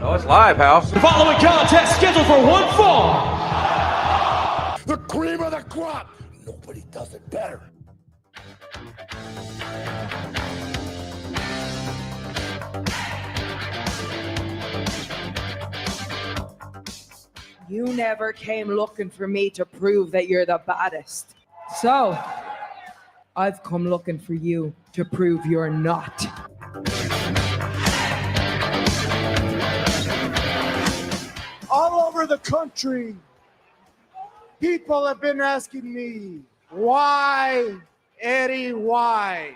Oh, it's live, House. The following contest scheduled for one fall. The cream of the crop. Nobody does it better. You never came looking for me to prove that you're the baddest. So, I've come looking for you to prove you're not. All over the country, people have been asking me, why, Eddie, why?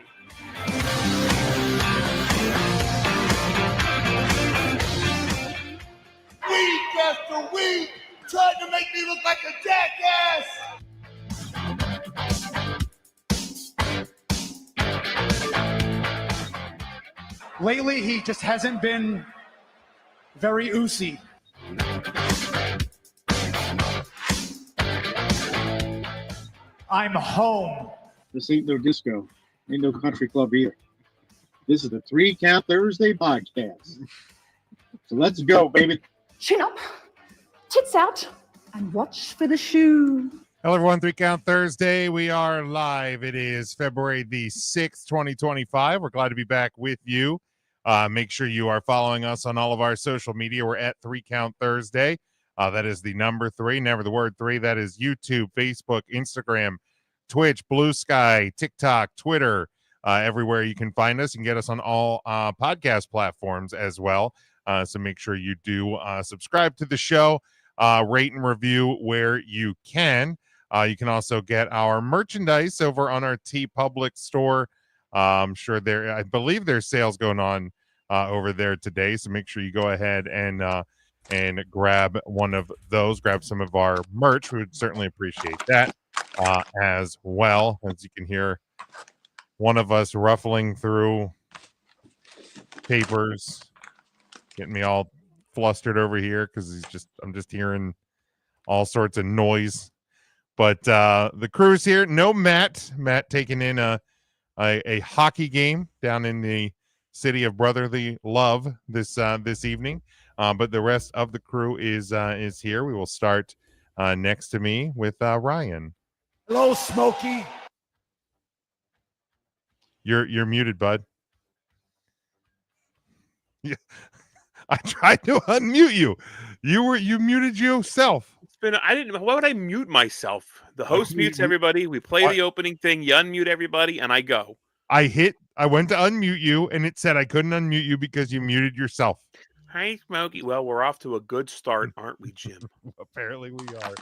Week after week, trying to make me look like a jackass. Lately, he just hasn't been very oozy. I'm home. This ain't no disco. Ain't no country club either. This is the 3 Count Thursday podcast. So let's go, baby. Chin up, tits out, and watch for the shoe. Hello, everyone. 3 Count Thursday. We are live. It is February the 6th, 2025. We're glad to be back with you. Make sure you are following us on all of our social media. We're at 3 Count Thursday. That is the number 3, never the word 3. That is YouTube, Facebook, Instagram, Twitch, Blue Sky, TikTok, Twitter, everywhere you can find us. You can get us on all podcast platforms as well. So make sure you do subscribe to the show, rate and review where you can. You can also get our merchandise over on our TeePublic store. I'm sure I believe there's sales going on over there today. So make sure you go ahead and grab one of those, grab some of our merch. We would certainly appreciate that as well. As you can hear, one of us ruffling through papers, getting me all flustered over here because I'm just hearing all sorts of noise. But the crew's here. No Matt taking in a hockey game down in the city of brotherly love this evening. But the rest of the crew is here. We will start next to me with Ryan. Hello, Smokey. You're muted, bud. Yeah. I tried to unmute you. You muted yourself. Why would I mute myself? The host mutes everybody. We play the opening thing. You unmute everybody, and I go. I went to unmute you, and it said I couldn't unmute you because you muted yourself. Hi, Smokey. Well, we're off to a good start, aren't we, Jim? Apparently we are.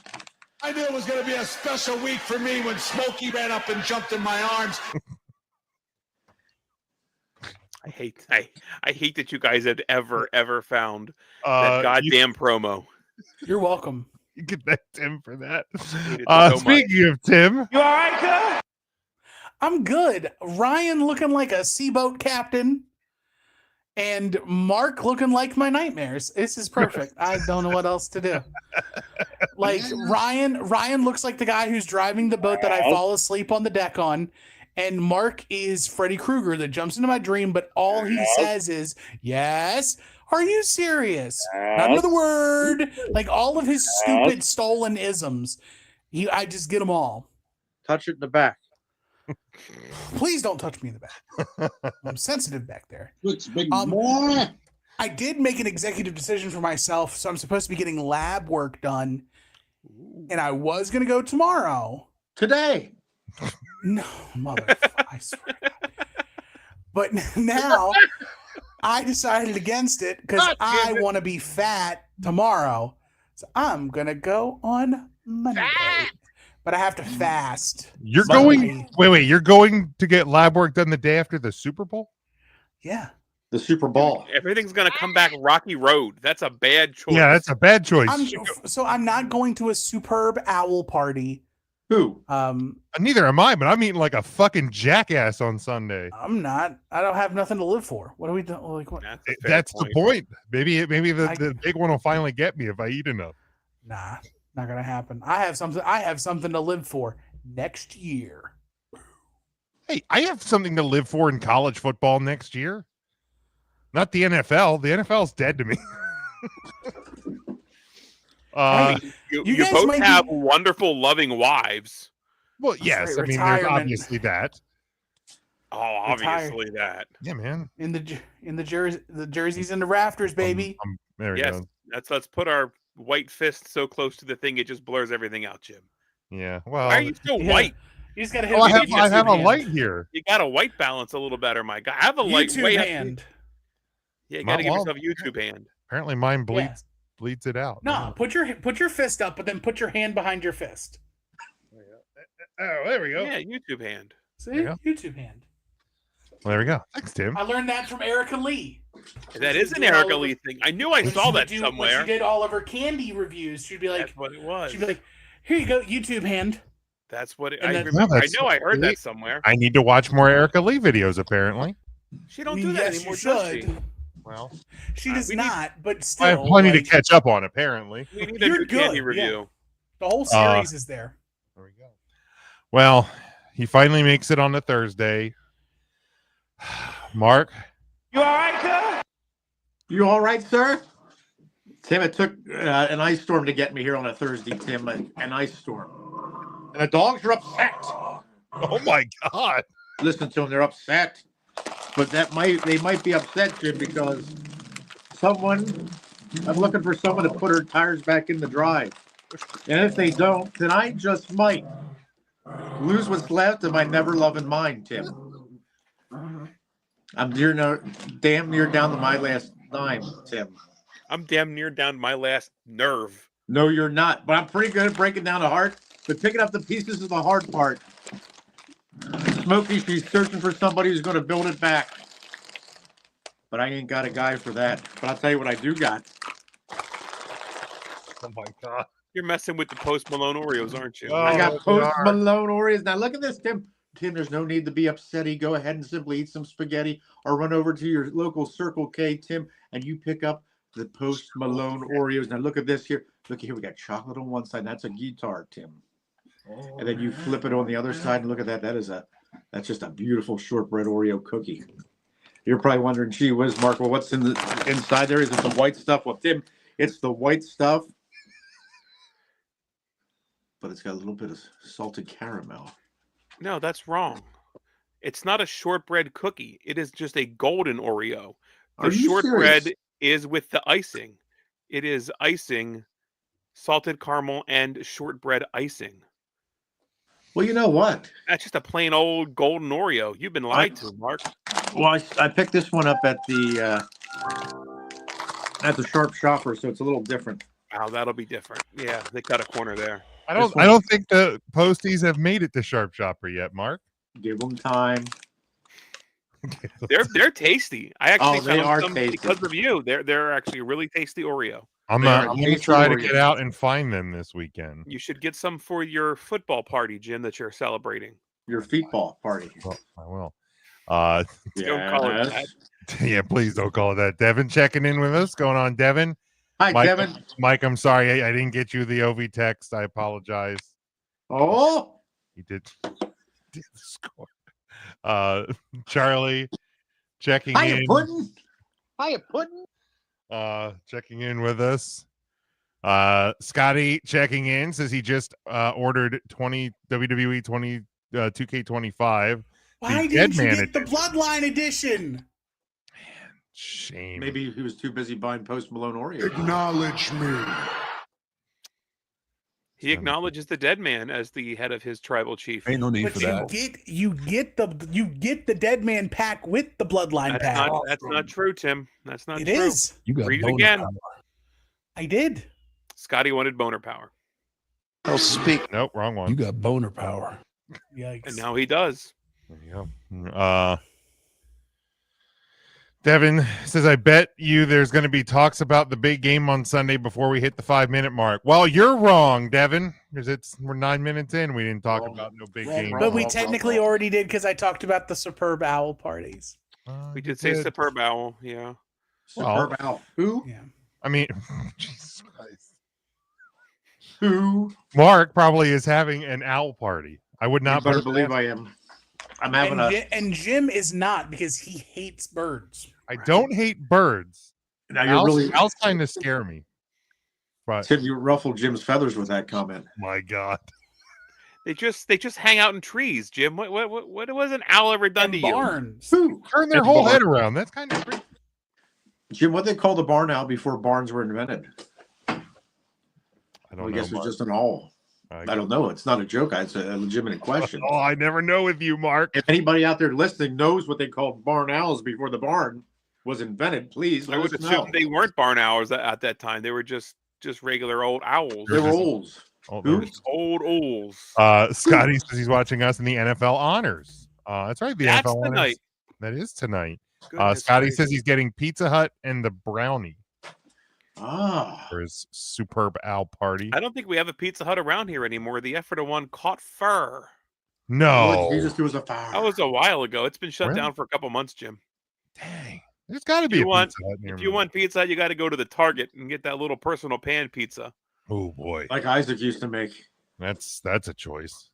I knew it was going to be a special week for me when Smokey ran up and jumped in my arms. I hate that you guys had ever found that goddamn promo. You're welcome. You can thank Tim for that. Speaking of Tim, You all right, cuz? I'm good. Ryan looking like a seaboat captain, and Mark looking like my nightmares. This is perfect. I don't know what else to do. Like Ryan looks like the guy who's driving the boat that I fall asleep on the deck on. And Mark is Freddy Krueger that jumps into my dream, but all he says is, yes, are you serious? Not another word. Like all of his stupid stolen isms. I just get them all. Touch it in the back. Please don't touch me in the back. I'm sensitive back there. Looks big boy. I did make an executive decision for myself, so I'm supposed to be getting lab work done. And I was going to go tomorrow. Today. No, motherfucker, I swear to God. But now I decided against it because I want to be fat tomorrow. So I'm going to go on Monday. But I have to fast. You're going to get lab work done the day after the Super Bowl? Yeah. The Super Bowl. Everything's going to come back Rocky Road. That's a bad choice. Yeah, that's a bad choice. I'm not going to a superb owl party. Who? Neither am I, but I'm eating like a fucking jackass on Sunday. I'm not. I don't have nothing to live for. What are we doing? Like, what? That's the point. Maybe the big one will finally get me if I eat enough. Nah, not gonna happen. I have something to live for next year. Hey, I have something to live for in college football next year. Not the NFL. The NFL's dead to me. You guys both might have be- wonderful, loving wives. Well, yes. right, I mean, there's retirement. obviously that. Oh, obviously that. Yeah, man. In the jerseys and the rafters, baby. There we Yes, go. let's put our white fist so close to the thing it just blurs everything out, Jim. Yeah. Well, Why are you so Yeah. white? You just gotta hit. oh, it I with have, your I have a YouTube light hand. here. You got a white balance a little better, my guy. I have a light YouTube way hand. Yeah, you gotta give Well, yourself a YouTube hand. Apparently, mine Yeah. bleeds it out. No, put your fist up, but then put your hand behind your fist. Oh, there we go. Yeah, YouTube hand. See, There you YouTube hand. Well, there we go. Thanks, Tim. I learned that from Erica Lee. That is an do all Erica of Lee it. thing. I knew I saw that When somewhere. she did all of her candy reviews, she'd be like, That's what it was. she'd be like, "Here you go, YouTube hand." That's what And I then- remember. I that's know I heard really- that somewhere. I need to watch more Erica Lee videos, apparently. She don't do that yes, anymore, you does she? should. Well, She does we need- not, but still, I have plenty like, to catch up on, apparently. We need a You're new candy good, review. The whole series is there. There we go. Well, he finally makes it on the Thursday. Mark, You all right, sir? You all right, sir? Tim, it took an ice storm to get me here on a Thursday, Tim, an ice storm. And the dogs are upset. oh my God. Listen to them, they're upset. But they might be upset, Jim, because I'm looking for someone to put her tires back in the drive. And if they don't, then I just might lose what's left of my never loving mind, Tim. I'm damn near down to my last dime, Tim. I'm damn near down to my last nerve. No, you're not. But I'm pretty good at breaking down the heart. But picking up the pieces is the hard part. Smokey, she's searching for somebody who's going to build it back. But I ain't got a guy for that. But I'll tell you what I do got. Oh my God. You're messing with the Post Malone Oreos, aren't you? Oh. I got they Post are. Malone Oreos. Now look at this, Tim. Tim, there's no need to be upsetty. Go ahead and simply eat some spaghetti or run over to your local Circle K, Tim, and you pick up the Post Malone Oreos. Now look at this here. Look here, we got chocolate on one side. That's a guitar, Tim. And then you flip it on the other side and look at that. That's just a beautiful shortbread Oreo cookie. You're probably wondering, gee whiz, Mark, well, what's in the inside there? Is it the white stuff? Well, Tim, it's the white stuff, but it's got a little bit of salted caramel. No, that's wrong. It's not a shortbread cookie. It is just a golden Oreo. The Are you shortbread serious? is with the icing. It is icing, salted caramel, and shortbread icing. Well, you know what? That's just a plain old golden Oreo. You've been lied to, Mark. Well, I picked this one up at the Sharp Shopper, so it's a little different. Wow, that'll be different. Yeah, they cut a corner there. I don't think the posties have made it to Sharp Shopper yet, Mark. Give them time. They're tasty. I actually Oh, they found are some tasty. because of you. They're actually a really tasty Oreo. I'm They are going to tasty try to Oreos. get out and find them this weekend. You should get some for your football party, Jim, that you're celebrating. Your feetball party. Well, I will. Don't call it that. Yeah, please don't call it that. Devin checking in with us. Going on, Devin? Hi, Mike, Devin. Mike, I'm sorry. I didn't get you the OV text. I apologize. Oh, He did score. Charlie checking hiya, in. Puddin'. Hiya, Puddin'. Checking in with us. Scotty checking in says he just ordered WWE 2K25. Why The didn't you Deadman get the Bloodline edition? Shame. Maybe he was too busy buying Post Malone Oreos. Acknowledge me. He acknowledges the dead man as the head of his tribal chief. Ain't no need But for you that. get the Dead Man pack with the Bloodline That's pack. not true, Tim. That's not It true. is. You got Read it boner again. power. I did. Scotty wanted boner power, I'll speak. Nope, wrong one. You got boner power. Yikes. and now he does. There you go. Devin says, I bet you there's going to be talks about the big game on Sunday before we hit the 5-minute mark. Well, you're wrong, Devin, because we're 9 minutes in. We didn't talk about no big game. But we technically already did because I talked about the superb owl parties. We did say superb owl. Yeah. Superb Owl. Who? Yeah. I mean, Jesus Christ. Who? Mark probably is having an owl party. I would You not better believe I am. I'm having And Jim is not because he hates birds. I don't hate birds. Now you're Al's kind of scare me. But Tim, you ruffled Jim's feathers with that comment. my God. They just hang out in trees, Jim. What has an owl ever done to you? Barns. Turn their whole head around. That's kind of creepy. Jim, what they call the barn owl before barns were invented? I guess it's just an owl. I don't know. It's not a joke. It's a legitimate question. Oh, I never know with you, Mark. If anybody out there listening knows what they called barn owls before the barn was invented, please I let would us assume know. they weren't barn owls at that time. They were just regular old owls. They were owls. Old owls. Scotty says he's watching us in the NFL honors. That's right. The That's NFL honors. tonight. That is tonight. Goodness Scotty gracious. says he's getting Pizza Hut and the brownie Ah. for his superb owl party. I don't think we have a Pizza Hut around here anymore. The effort of one caught fur. No. Lord Jesus, there was a fire. That was a while ago. It's been shut Really? down for a couple months, Jim. Dang. There's got to be a Pizza Hut near If me. you want Pizza Hut, you got to go to the Target and get that little personal pan pizza. Oh boy, like Isaac used to make. That's a choice.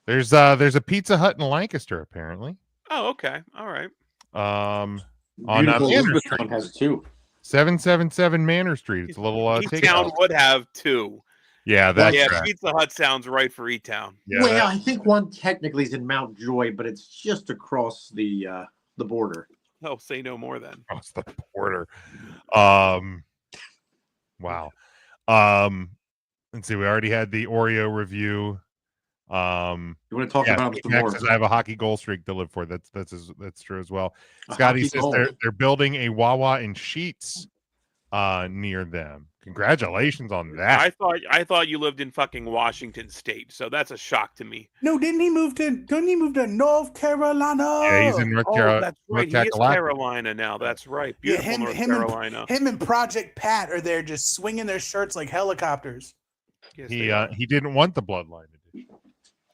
There's a Pizza Hut in Lancaster apparently. Oh, okay. All right. On Beautiful Manor Elizabeth Street. Town has two. 777 Manor Street. It's a little E-Town takeout. would have two. Yeah, that's yeah. right. Pizza Hut sounds right for E-Town. Yeah, well, I think one technically is in Mount Joy, but it's just across the border. Oh, say no more then. Across the border. Wow. Let's see. We already had the Oreo review. You want to talk about some more? Says, I have a hockey goal streak to live for. That's true as well. Scotty says they're building a Wawa in Sheets near them. Congratulations on that. I thought you lived in fucking Washington State, so that's a shock to me. No, didn't he move to North Carolina? Yeah, he's in North Carolina. That's right. He is Carolina now. That's right. Beautiful North Carolina. Him and Project Pat are there just swinging their shirts like helicopters. Yes, he didn't want the Bloodline edition.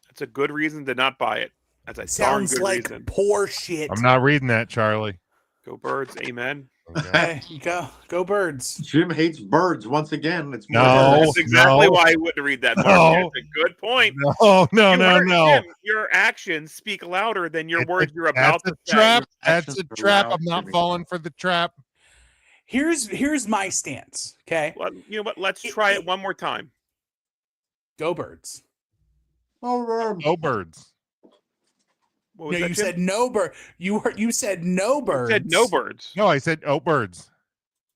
That's a good reason to not buy it. That's a Sounds darn good like reason. poor shit. I'm not reading that, Charlie. Go Birds. Amen. Hey, you go Birds. Jim hates birds once again. It's more That's exactly why I wouldn't read that. Mark. No. That's a good point. No. Jim, your actions speak louder than your words you're about to say. Trap. That's a trap. I'm not falling for the trap. Here's my stance. Okay. Well, you know what? Let's try it one more time. Go Birds. No birds. What was No, that, you Jim? said no bird. You said no birds. You said no birds. No, I said birds.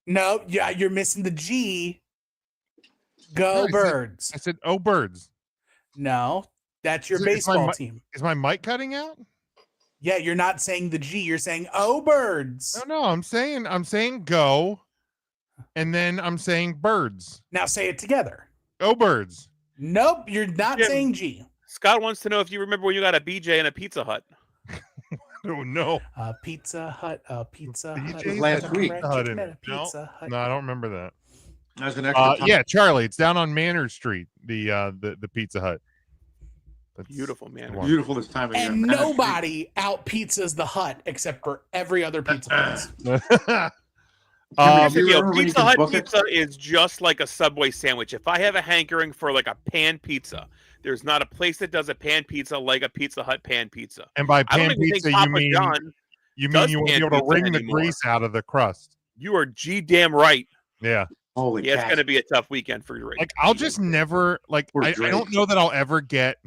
No, yeah, you're missing the G. Go Birds. I said birds. No, that's your Is my baseball mi- team. Is my mic cutting out? Yeah, you're not saying the G. You're saying Birds. No. I'm saying go, and then I'm saying birds. Now say it together. Birds. Nope, you're not Jim. saying G. Scott wants to know if you remember when you got a BJ and a Pizza Hut. Oh no. Pizza Hut. Pizza Hut. BJ's last week. Hut in No, it. Pizza Hut. No, I don't remember that. That's an extra time. Yeah, Charlie, it's down on Manor Street. The Pizza Hut. That's Beautiful, man. the one. Beautiful this time of year. And nobody out pizzas the Hut except for every other pizza place. Here's the you deal. remember when you Pizza could Hut book it? pizza is just like a Subway sandwich. If I have a hankering for like a pan pizza, there's not a place that does a pan pizza like a Pizza Hut pan pizza. And by I don't pan even think pizza, you Papa mean John you does won't be pan able to pizza wring the anymore. grease out of the crust. You are damn right. Yeah. Holy Yeah, it's cat. going to be a tough weekend for you. Right? Like I'll just never like Poor I Drake. don't know that I'll ever get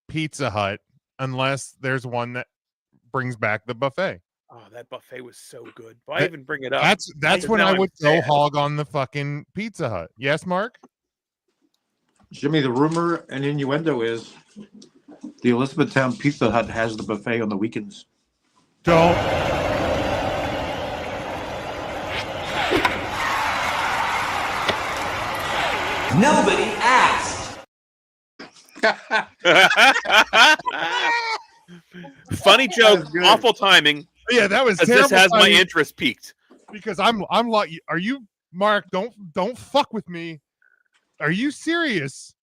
Pizza Hut unless there's one that brings back the buffet. Oh, that buffet was so good. Why even bring it up? That's when now I I'm would go sad. hog on the fucking Pizza Hut. Yes, Mark? Jimmy, the rumor and innuendo is the Elizabethtown Pizza Hut has the buffet on the weekends. Don't. Nobody asked. Funny joke, good. awful timing. Yeah, that was As terrible. this has my timing interest peaked. because I'm like, are you Mark? Don't fuck with me. Are you serious?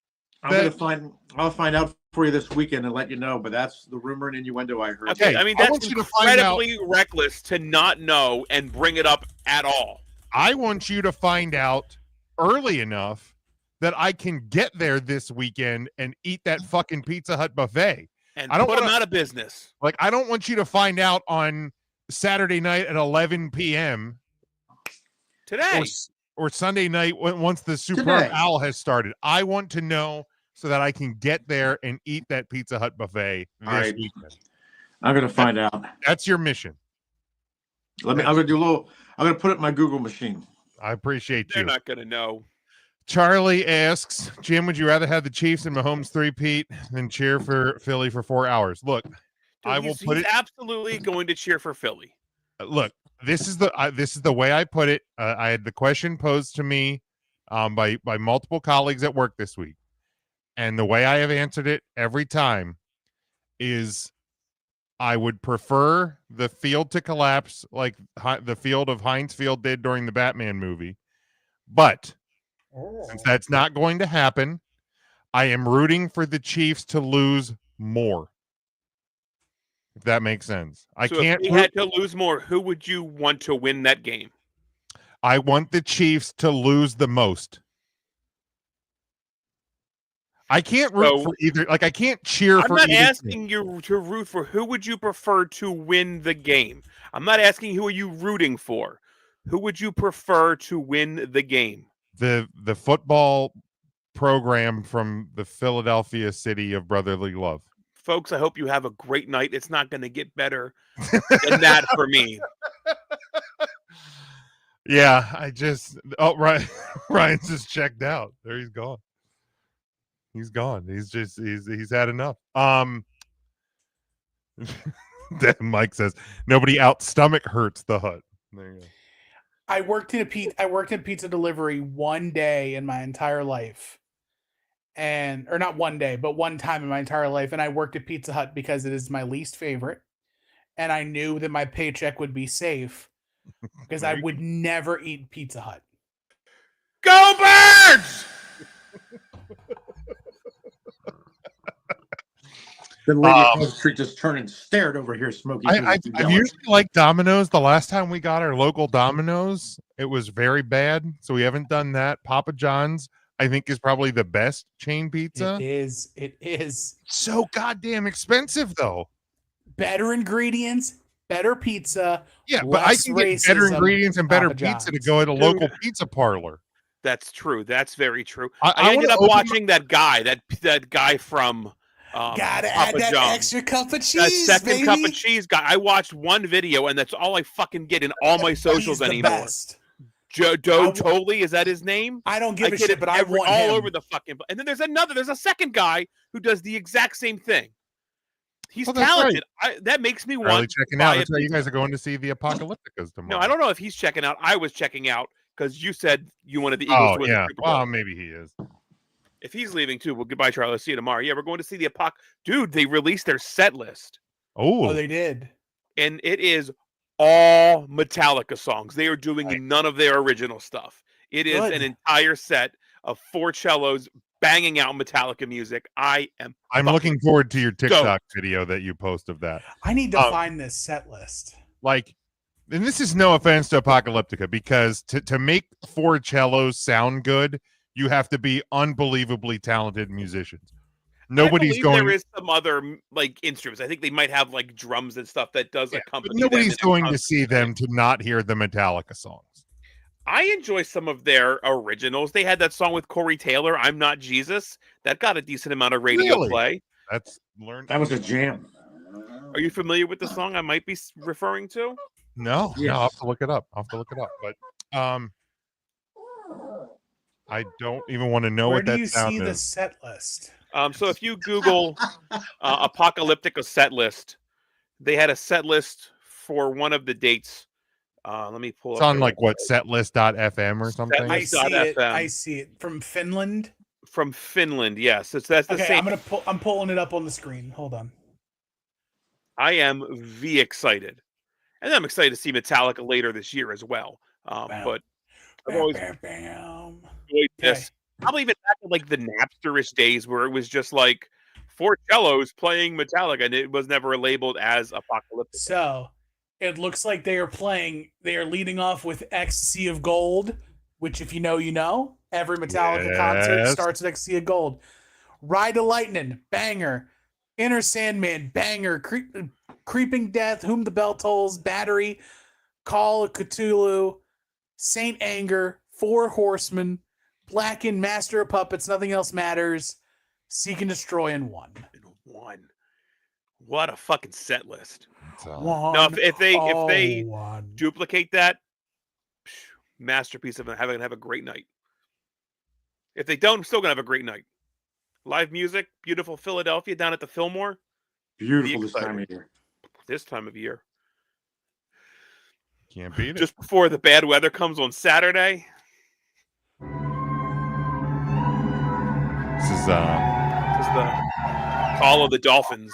I'll find out for you this weekend and let you know, but that's the rumor and innuendo I heard. Okay, Hey, I mean I that's want you to find out- incredibly reckless to not know and bring it up at all. I want you to find out early enough that I can get there this weekend and eat that fucking Pizza Hut buffet. And I don't put them wanna- out of business. Like, I don't want you to find out on Saturday night at 11 p.m. Today. Or Sunday night once the Superb Today. Owl has started. I want to know so that I can get there and eat that Pizza Hut buffet this weekend. I'm gonna find out. That's your mission. I'm gonna do a little. I'm gonna put it in my Google machine. I appreciate They're you. not going to know. Charlie asks, Jim, would you rather have the Chiefs and Mahomes three-peat than cheer for Philly for 4 hours? Look, Dude, I will put he's it. absolutely going to cheer for Philly. Look, this is the way I put it. I had the question posed to me by multiple colleagues at work this week, and the way I have answered it every time is I would prefer the field to collapse like the field of Heinz Field did during the Batman movie, but since that's not going to happen, I am rooting for the Chiefs to lose more. If that makes sense. I can't. If he had to lose more, who would you want to win that game? I want the Chiefs to lose the most. I can't root for either. Like, I can't cheer for either. I'm not asking you to root for who would you prefer to win the game. I'm not asking who are you rooting for. Who would you prefer to win the game? The football program from the Philadelphia city of brotherly love. Folks, I hope you have a great night. It's not going to get better than that for me. Yeah, Ryan's just checked out. There he's gone. He's gone. He's had enough. Mike says nobody out stomach hurts the Hut. There you go. I worked in pizza delivery one day in my entire life. Or not one day, but one time in my entire life. And I worked at Pizza Hut because it is my least favorite. And I knew that my paycheck would be safe because I would never eat Pizza Hut. Go Birds! The lady across the street just turned and stared over here, Smokey. I usually like Domino's. The last time we got our local Domino's, it was very bad. So we haven't done that. Papa John's, I think, is probably the best chain pizza. It is. So goddamn expensive, though. Better ingredients, better pizza. Yeah, but I can get better ingredients and better pizza to go at a local pizza parlor. That's true. That's very true. I I ended up wanna watching that guy from Gotta Papa add that John's. extra cup of cheese, That second baby. cup of cheese guy. I watched one video, and that's all I fucking get in all my socials He's the anymore. best. Joe Toley, is that his name? I don't give a get shit, it but I want all him. over the fucking. And then there's a second guy who does the exact same thing. He's that's talented. That makes me Charlie want checking to out. buy That's a why you pizza. guys are going to see the Apocalypticas tomorrow. No, I don't know if he's checking out. I was checking out because you said you wanted the Eagles to win the Super Bowl. Well, maybe he is. If he's leaving too, well, goodbye, Charlie. I'll see you tomorrow. Yeah, we're going to see the Dude, they released their set list. Oh, they did. And it is all Metallica songs. They are doing none of their original stuff. It is an entire set of 4 cellos banging out Metallica music. I'm looking forward to your TikTok video that you post of that. I need to find this set list. Like, and this is no offense to Apocalyptica, because to make 4 cellos sound good, you have to be unbelievably talented musicians. Nobody's going. There is some other like instruments. I think they might have like drums and stuff that does accompany. Nobody's them going to see them to not hear the Metallica songs. I enjoy some of their originals. They had that song with Corey Taylor, "I'm Not Jesus." That got a decent amount of radio play. That's learned. That was a jam. Are you familiar with the song I might be referring to? No, Yes. I'll have to look it up. But I don't even want to know Where what do that you sound see the is. set list? So if you Google Apocalyptica set list, they had a set list for one of the dates. Let me pull It's up on like what, setlist.fm or something? I see it. FM. I see it from Finland. From Finland, yes. That's the Okay, same. I'm pulling it up on the screen. Hold on. I am excited, and I'm excited to see Metallica later this year as well. But I've always enjoyed this. Probably even back in like the Napster-ish days where it was just like 4 cellos playing Metallica, and it was never labeled as Apocalyptic. So it looks like they are leading off with Ecstasy of Gold, which if you know, you know. Every Metallica concert starts with Ecstasy of Gold. Ride to Lightning, banger. Inner Sandman, banger. Creeping Death, Whom the Bell Tolls, Battery, Call of Cthulhu, Saint Anger, Four Horsemen, Blackened, Master of Puppets, Nothing Else Matters, Seek and Destroy, and One. What a fucking set list. One, Now, if they one. duplicate that, masterpiece of having have a great night. If they don't, I'm still gonna have a great night. Live music, beautiful Philadelphia down at the Fillmore. Beautiful this time of year. This time of year. Can't beat it. Just before the bad weather comes on Saturday. This is the call of the Dolphins.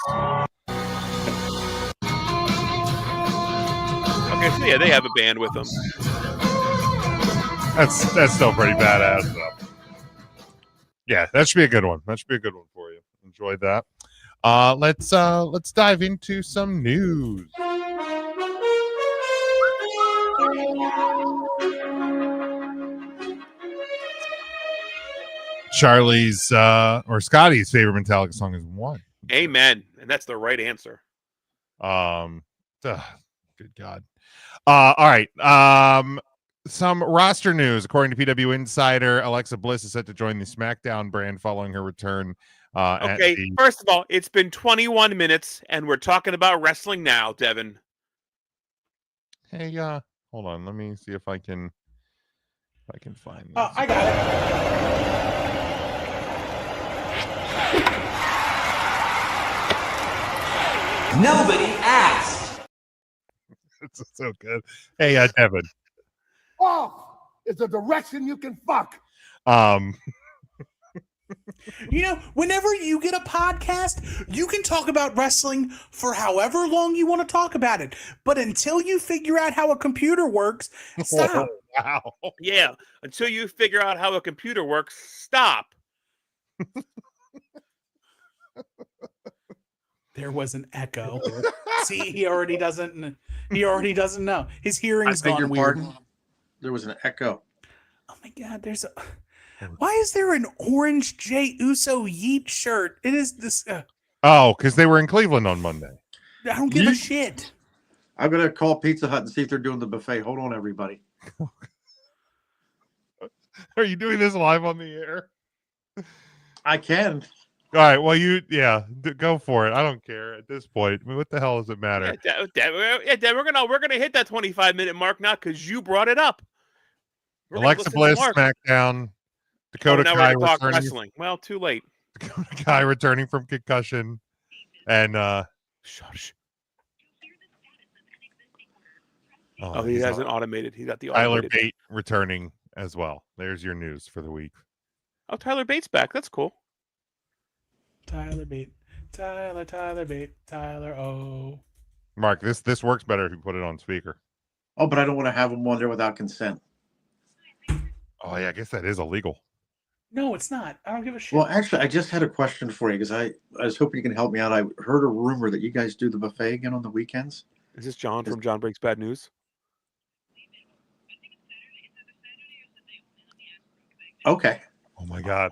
Okay, so yeah, they have a band with them. That's still pretty badass though. Yeah, that should be a good one. That should be a good one for you. Enjoyed that. Let's dive into some news. Charlie's or Scotty's favorite Metallica song is One. Amen. And that's the right answer. Good God. All right. Some roster news. According to PW Insider, Alexa Bliss is set to join the SmackDown brand following her return. Okay, first of all, it's been 21 minutes, and we're talking about wrestling now, Devin. Hey, hold on. Let me see if I can find this. Oh, I got it. Nobody asked. It's so good. Hey, Devin. Off is a direction you can fuck. You know, whenever you get a podcast, you can talk about wrestling for however long you want to talk about it. But until you figure out how a computer works, stop. Wow. Yeah, until you figure out how a computer works, stop. There was an echo. See, he already doesn't know. His hearing's gone weird. Pardon? There was an echo. Oh my God, why is there an orange Jey Uso Yeet shirt? It is this. Oh, because they were in Cleveland on Monday. I don't give a shit. I'm going to call Pizza Hut and see if they're doing the buffet. Hold on, everybody. Are you doing this live on the air? I can. All right. Well, go for it. I don't care at this point. I mean, what the hell does it matter? Yeah, we're gonna hit that 25-minute mark now because you brought it up. Alexa Bliss, SmackDown. Dakota Kai returning. Wrestling. Well, too late. Dakota Kai returning from concussion, and shush. Oh, he hasn't automated. He got the automated. Tyler Bate returning as well. There's your news for the week. Oh, Tyler Bate's back. That's cool. Tyler Bate. Tyler Bate. Tyler O. Mark, this works better if you put it on speaker. Oh, but I don't want to have them on there without consent. Oh, yeah, I guess that is illegal. No, it's not. I don't give a shit. Well, actually, I just had a question for you because I was hoping you can help me out. I heard a rumor that you guys do the buffet again on the weekends. Is this John from John Breaks Bad News? Okay. Oh, my God.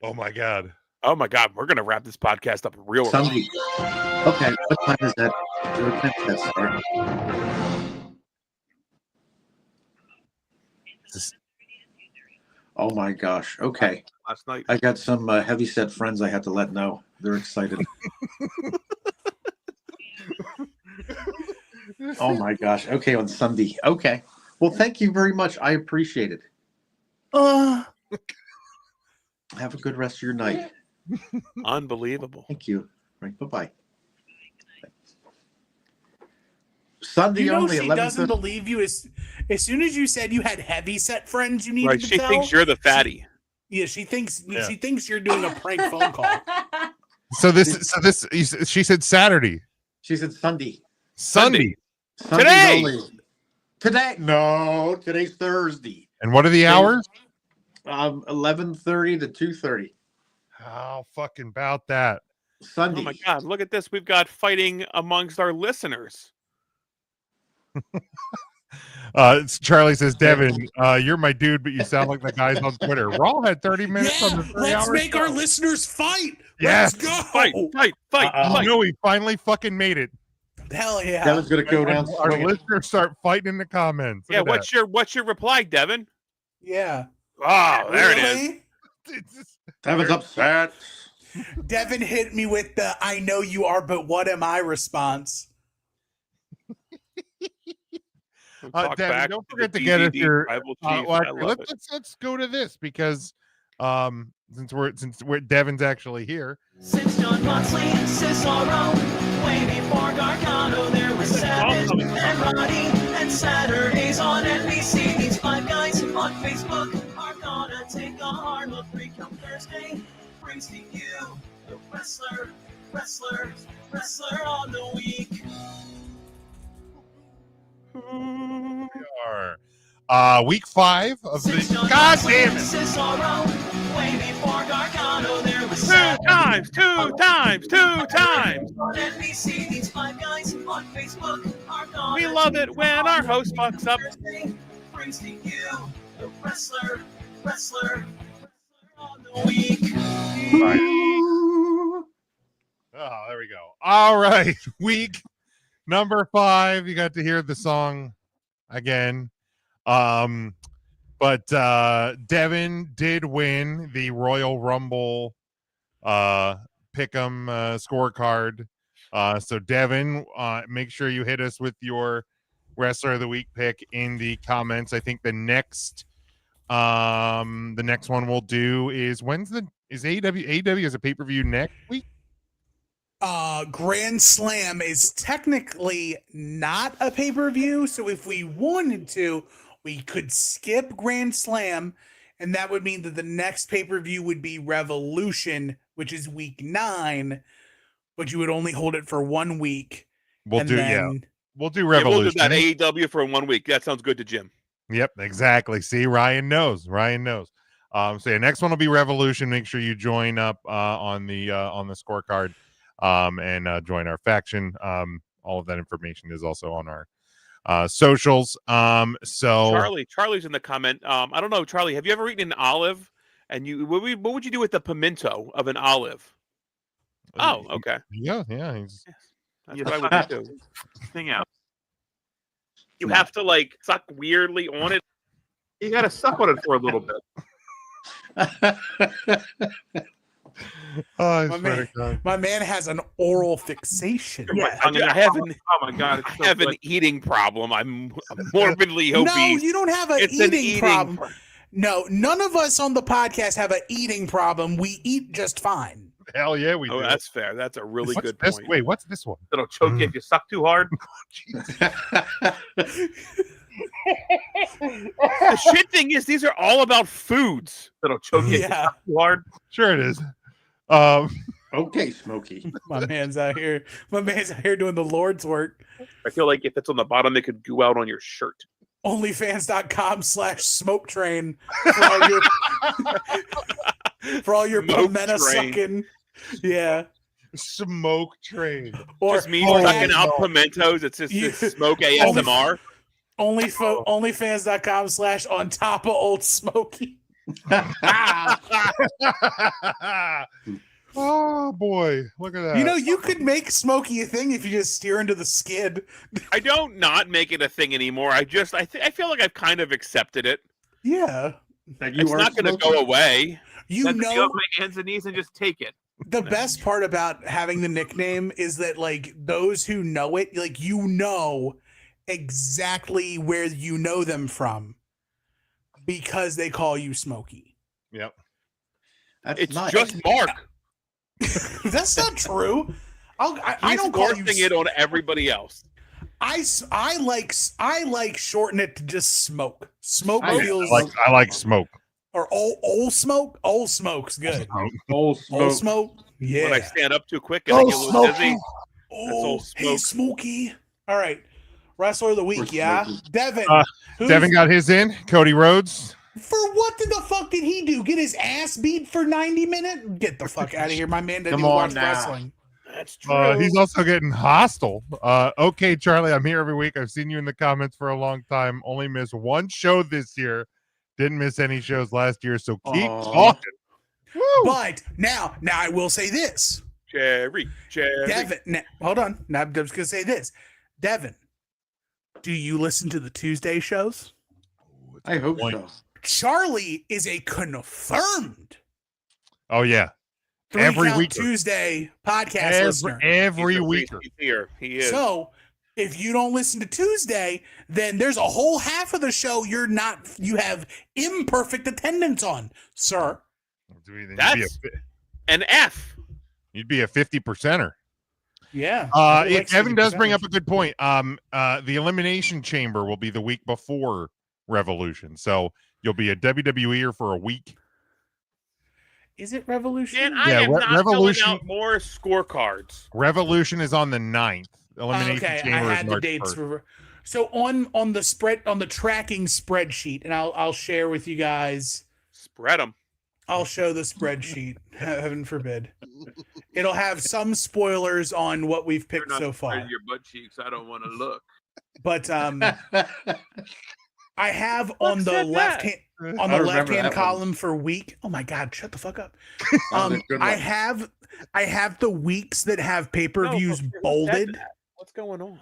Oh, my God. Oh, my God. We're going to wrap this podcast up real Sunday. Okay. What time is that? Oh my gosh. Okay. Last night. I got some heavy set friends I had to let know. They're excited. Oh my gosh. Okay, on Sunday. Okay. Well, thank you very much. I appreciate it. Have a good rest of your night. Unbelievable. Thank you. Right. Bye-bye. Sunday you know only. She doesn't believe you as soon as you said you had heavy set friends you needed right, to she tell. Thinks you're the fatty. She thinks you're doing a prank phone call. She said Saturday. She said Sunday. Sunday. Today. Today. No, today's Thursday. And what are the hours? 11:30 to 2:30. How fucking about that? Sunday. Oh my God! Look at this. We've got fighting amongst our listeners. Charlie says, Devin, you're my dude, but you sound like the guys on Twitter. Raw had 30 minutes on the 3 let's hours make show. our listeners fight. Yes. Let's go. Fight. No, he finally fucking made it. Hell yeah. That was going to go down Our swinging. listeners start fighting in the comments. Yeah, Look at what's your reply, Devin? Yeah. Oh, there it is. Really? that. Devin's upset. Devin hit me with the "I know you are, but what am I" response. Talk Devin, back don't to forget the to get us DDD your. tribal chief. Well, I actually, love it. let's go to this because since we're Devin's actually here. Since John Moxley and Cesaro, way before Gargano, there was Savage and Roddy, and Saturdays on NBC. These five guys on Facebook are gonna take a hard look. 3 Count Thursday brings to you the wrestler on the week. Week 5 of Since the. John God Moxley damn and it! Cesaro, way before Gargano, there was Two Savage. times. On NBC, these five guys on Facebook are gonna We love it when our host fucks up. brings to you the wrestler on the week. Oh, there we go. All right, week number 5. You got to hear the song again. But Devin did win the Royal Rumble pick'em scorecard. So Devin, make sure you hit us with your wrestler of the week pick in the comments. I think the next one we'll do is is AEW as a pay-per-view next week? Grand Slam is technically not a pay-per-view, so if we wanted to, we could skip Grand Slam, and that would mean that the next pay-per-view would be Revolution, which is week 9, but you would only hold it for 1 week. We'll do Revolution. We'll do that AEW for 1 week. That sounds good to Jim. Yep, exactly. See, Ryan knows. So yeah, next one will be Revolution. Make sure you join up on the scorecard and join our faction. All of that information is also on our socials. Charlie's in the comment. I don't know, Charlie, have you ever eaten an olive? And what would you do with the pimento of an olive? Oh, okay. Yeah. That's what I would do. Thing out. You have to suck weirdly on it. You got to suck on it for a little bit. My man has an oral fixation. Yeah, I have an eating problem. I'm morbidly obese. No, you don't have an eating problem. No, none of us on the podcast have an eating problem. We eat just fine. Hell yeah, we do. That's fair. That's a really good point. Wait, what's this one? It'll choke you if you suck too hard. The shit thing is, these are all about foods. That'll choke you if you suck too hard. Sure it is. Okay, Smokey. My man's out here doing the Lord's work. I feel like if it's on the bottom, it could go out on your shirt. Onlyfans.com/smoke-train for all your pimento sucking. Yeah. Smoke train. Or just me sucking out pimentos. It's just smoke ASMR. Onlyfans.com/on top of old Smokey. Oh boy, look at that. You know, you could make Smokey a thing if you just steer into the skid. I don't not make it a thing anymore. I feel like I've kind of accepted it. Yeah. It's not going to go away. You know, go up my hands and knees and just take it. The best part about having the nickname is that those who know it, you know exactly where you know them from because they call you Smokey. Yep. It's just Mark. That's not true. I don't call you it on everybody else. I like shorten it to just Smoke. Smoke feels I like Smoke. Or old Smoke. Old Smoke's good. Old Smoke. Yeah. When I stand up too quick and I get a little dizzy. Oh, hey, Smokey. All right. Wrestler of the week, yeah? Devin. Devin got his in. Cody Rhodes. For what the fuck did he do? Get his ass beat for 90 minutes? Get the fuck out of here. My man didn't even watch wrestling. That's true. He's also getting hostile. Okay, Charlie, I'm here every week. I've seen you in the comments for a long time. Only missed one show this year. Didn't miss any shows last year, so keep talking. But now I will say this. Jerry. Devin, hold on. Now I'm just gonna say this. Devin, do you listen to the Tuesday shows? I hope so. Charlie is a confirmed Oh yeah, every week Tuesday podcast listener. Every week. He's here. He is. So if you don't listen to Tuesday, then there's a whole half of the show you have imperfect attendance on, sir. That's an F. You'd be a 50%er. Yeah. Kevin does bring up a good point. The Elimination Chamber will be the week before Revolution, so you'll be a WWEer for a week. Is it Revolution? And I am not Revolution, filling out more scorecards. Revolution is on the 9th. Elimination Chamber I is had March the dates 1st. for. So on the tracking spreadsheet, and I'll share with you guys. Spread them. I'll show the spreadsheet. Heaven forbid. It'll have some spoilers on what we've picked so far. Your butt cheeks. I don't want to look. But I have on the left hand column for week. Oh my God! Shut the fuck up. I have the weeks that have pay-per-views bolded. What's going on?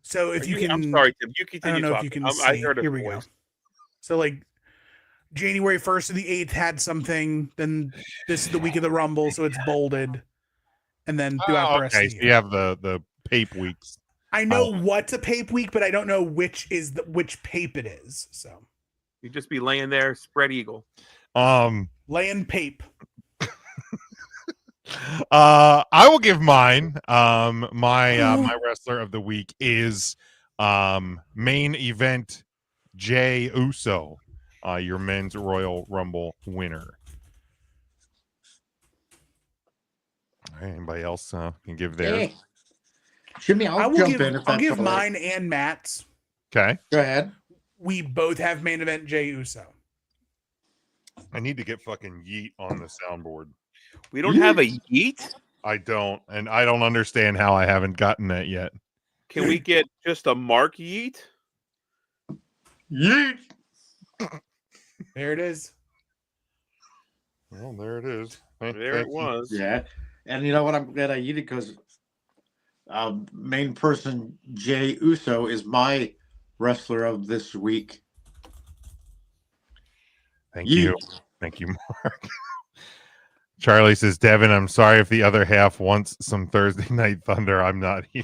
So if you can, I'm sorry, Tim. You continue. I don't know talking. if you can see. I heard Here we go. So like January 1st to the 8th had something. Then this is the week of the Rumble, so it's bolded. And then throughout the rest of the year. So you have the pape weeks. I know what's a pape week, but I don't know which pape it is. So you just be laying there, spread eagle. Laying pape. I will give mine. My wrestler of the week is main event Jey Uso, your men's Royal Rumble winner. All right, anybody else can give theirs? Jimmy, I'll give mine and Matt's. Okay, go ahead. We both have main event Jey Uso. I need to get fucking Yeet on the soundboard. We don't have a Yeet? I don't, and I don't understand how I haven't gotten that yet. Can we get just a Mark Yeet? Yeet! There it is. Well, there it is. There it was. Yeah. And you know what? I'm glad I yeeted because main person Jey Uso is my wrestler of this week. Thank you. Thank you, Mark. Charlie says, Devin, I'm sorry if the other half wants some Thursday Night Thunder. I'm not here.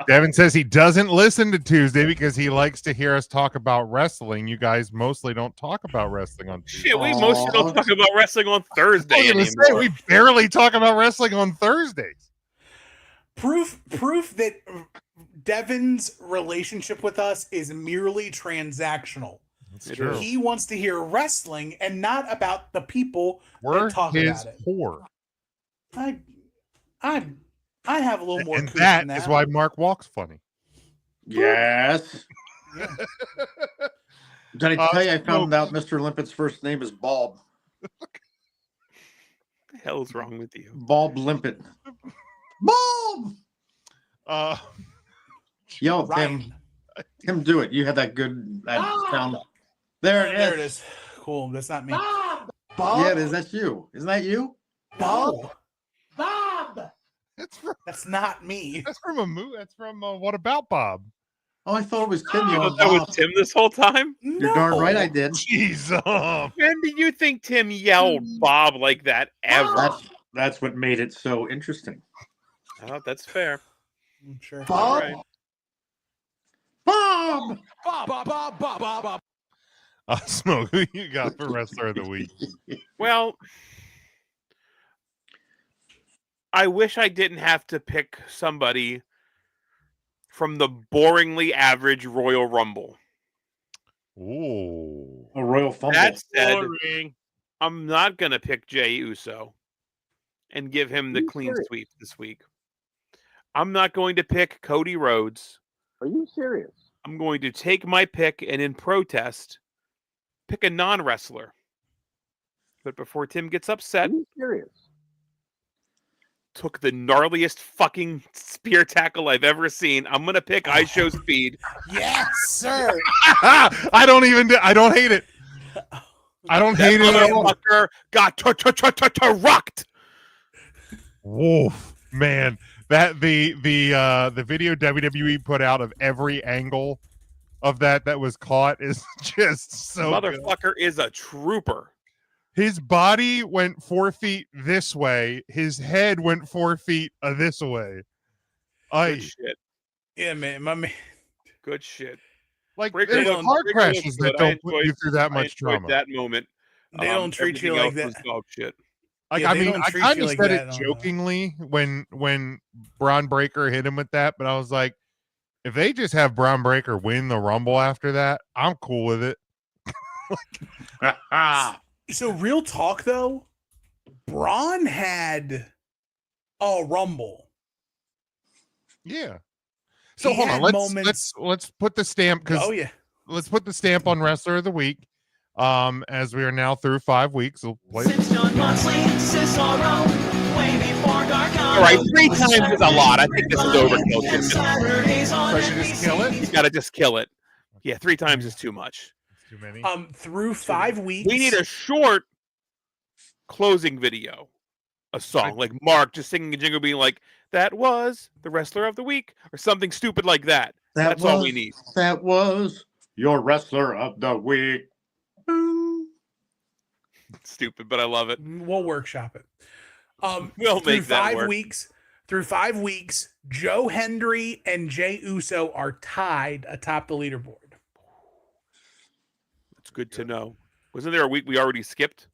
Devin says he doesn't listen to Tuesday because he likes to hear us talk about wrestling. You guys mostly don't talk about wrestling on Tuesday. Shit, we mostly don't talk about wrestling on Thursday anymore. We barely talk about wrestling on Thursdays. Proof that Devin's relationship with us is merely transactional. That's true. He wants to hear wrestling and not about the people We're that talk his about it. whore. I have a little more. And that is why Mark walks funny. Yes. Yeah. Did I tell you I found out Mr. Limpet's first name is Bob? What the hell is wrong with you? Bob Limpet. Bob! Yo, Tim, do it. You had that good sound. There it is. Cool. That's not me. Bob. Yeah, it is. That's you. Isn't that you? Bob. Bob. That's not me. That's from a movie. That's from What About Bob? Oh, I thought it was Tim. You thought that was Tim this whole time? You're darn right I did. Jeez. When do you think Tim yelled Bob like that ever? That's what made it so interesting. Oh, that's fair. I'm sure. Bob. Right. Bob. Bob. Smoke, who you got for wrestler of the week? Well, I wish I didn't have to pick somebody from the boringly average Royal Rumble. Ooh. A Royal Fumble. That said, I'm not going to pick Jey Uso and give him the clean sweep this week. I'm not going to pick Cody Rhodes. Are you serious? I'm going to take my pick and in protest, pick a non-wrestler. But before Tim gets upset, Are you serious? Took the gnarliest fucking spear tackle I've ever seen. I'm going to pick I Show Speed. Yes, sir. I don't hate it. I don't hate it at all. Motherfucker got rocked. Woof, man. That the video WWE put out of every angle of that was caught is just so Motherfucker is a trooper. His body went 4 feet this way. His head went 4 feet this way. Good shit. Yeah, man. My man. Good shit. Like Breaker there's car crashes that don't put you through that much trauma. That moment. They don't treat you like that. Dog shit. Like, Yeah, I they mean, don't I treat kind you of like said that it on jokingly when Braun Breaker hit him with that, but I was like, if they just have Braun Breaker win the Rumble after that, I'm cool with it. So real talk though, Braun had a Rumble. Yeah. So He hold had on, moments- let's put the stamp because Oh yeah. let's put the stamp on Wrestler of the Week. As we are now through 5 weeks, we'll play. Since John Moxley, Cesaro, way before Gargano. All right, 3 times is a lot. I think this is overkill. Jim. Saturdays on So I should just kill it? You gotta just kill it. Yeah, 3 times is too much. Too many. Through 5 weeks. We need a short closing video. A song like Mark just singing a jingle, being like, "That was the Wrestler of the Week," or something stupid like that. That's all we need. That was your Wrestler of the Week. Stupid, but I love it. We'll workshop it. We'll through make that 5 work. weeks. Through 5 weeks, Joe Hendry and Jey Uso are tied atop the leaderboard. It's good to know. Wasn't there a week we already skipped?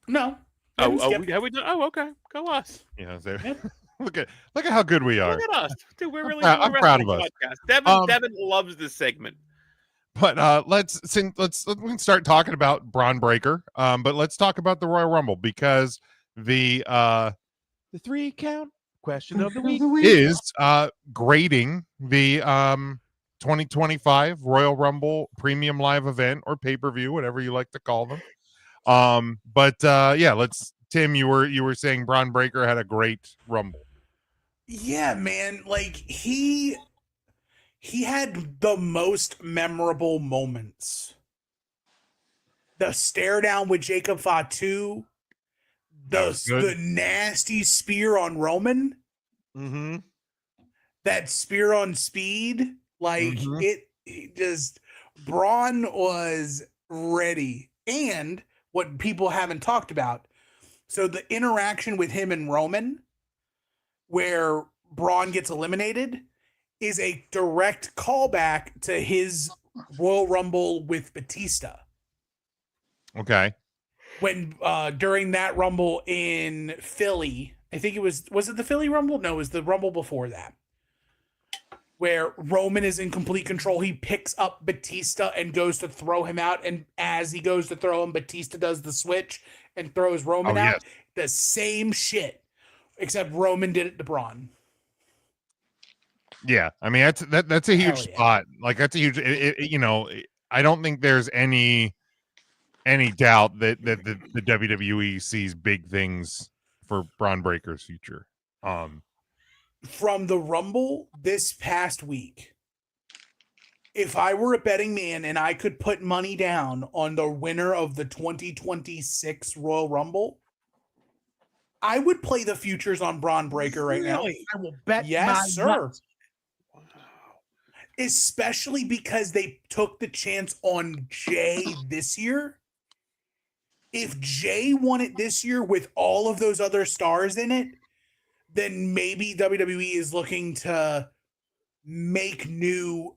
No. Have we done? Oh, okay. Go us. Yeah, look at how good we are. Look at us, dude. We're really. I'm proud of us. Podcast. Devin loves this segment. But let's we can start talking about Braun Breaker. But let's talk about the Royal Rumble because the 3 count question of the week is grading the 2025 Royal Rumble Premium Live Event or pay-per-view, whatever you like to call them. Yeah, Tim, you were saying Braun Breaker had a great Rumble. Yeah, man. Like he had the most memorable moments. The stare down with Jacob Fatu, the nasty spear on Roman, that spear on Speed, like it just Braun was ready. And what people haven't talked about, so the interaction with him and Roman, where Braun gets eliminated, is a direct callback to his Royal Rumble with Batista. Okay. When during that Rumble in Philly, I think it was it the Philly Rumble? No, it was the Rumble before that. Where Roman is in complete control. He picks up Batista and goes to throw him out. And as he goes to throw him, Batista does the switch and throws Roman out. Yes. The same shit, except Roman did it to Braun. Yeah, I mean that's a huge Hell yeah. spot. Like that's a huge. I don't think there's any doubt that the WWE sees big things for Braun Breaker's future. From the Rumble this past week, if I were a betting man and I could put money down on the winner of the 2026 Royal Rumble, I would play the futures on Braun Breaker right now. I will bet. Yes, sir. nuts. Especially because they took the chance on Jay this year. If Jay won it this year with all of those other stars in it, then maybe WWE is looking to make new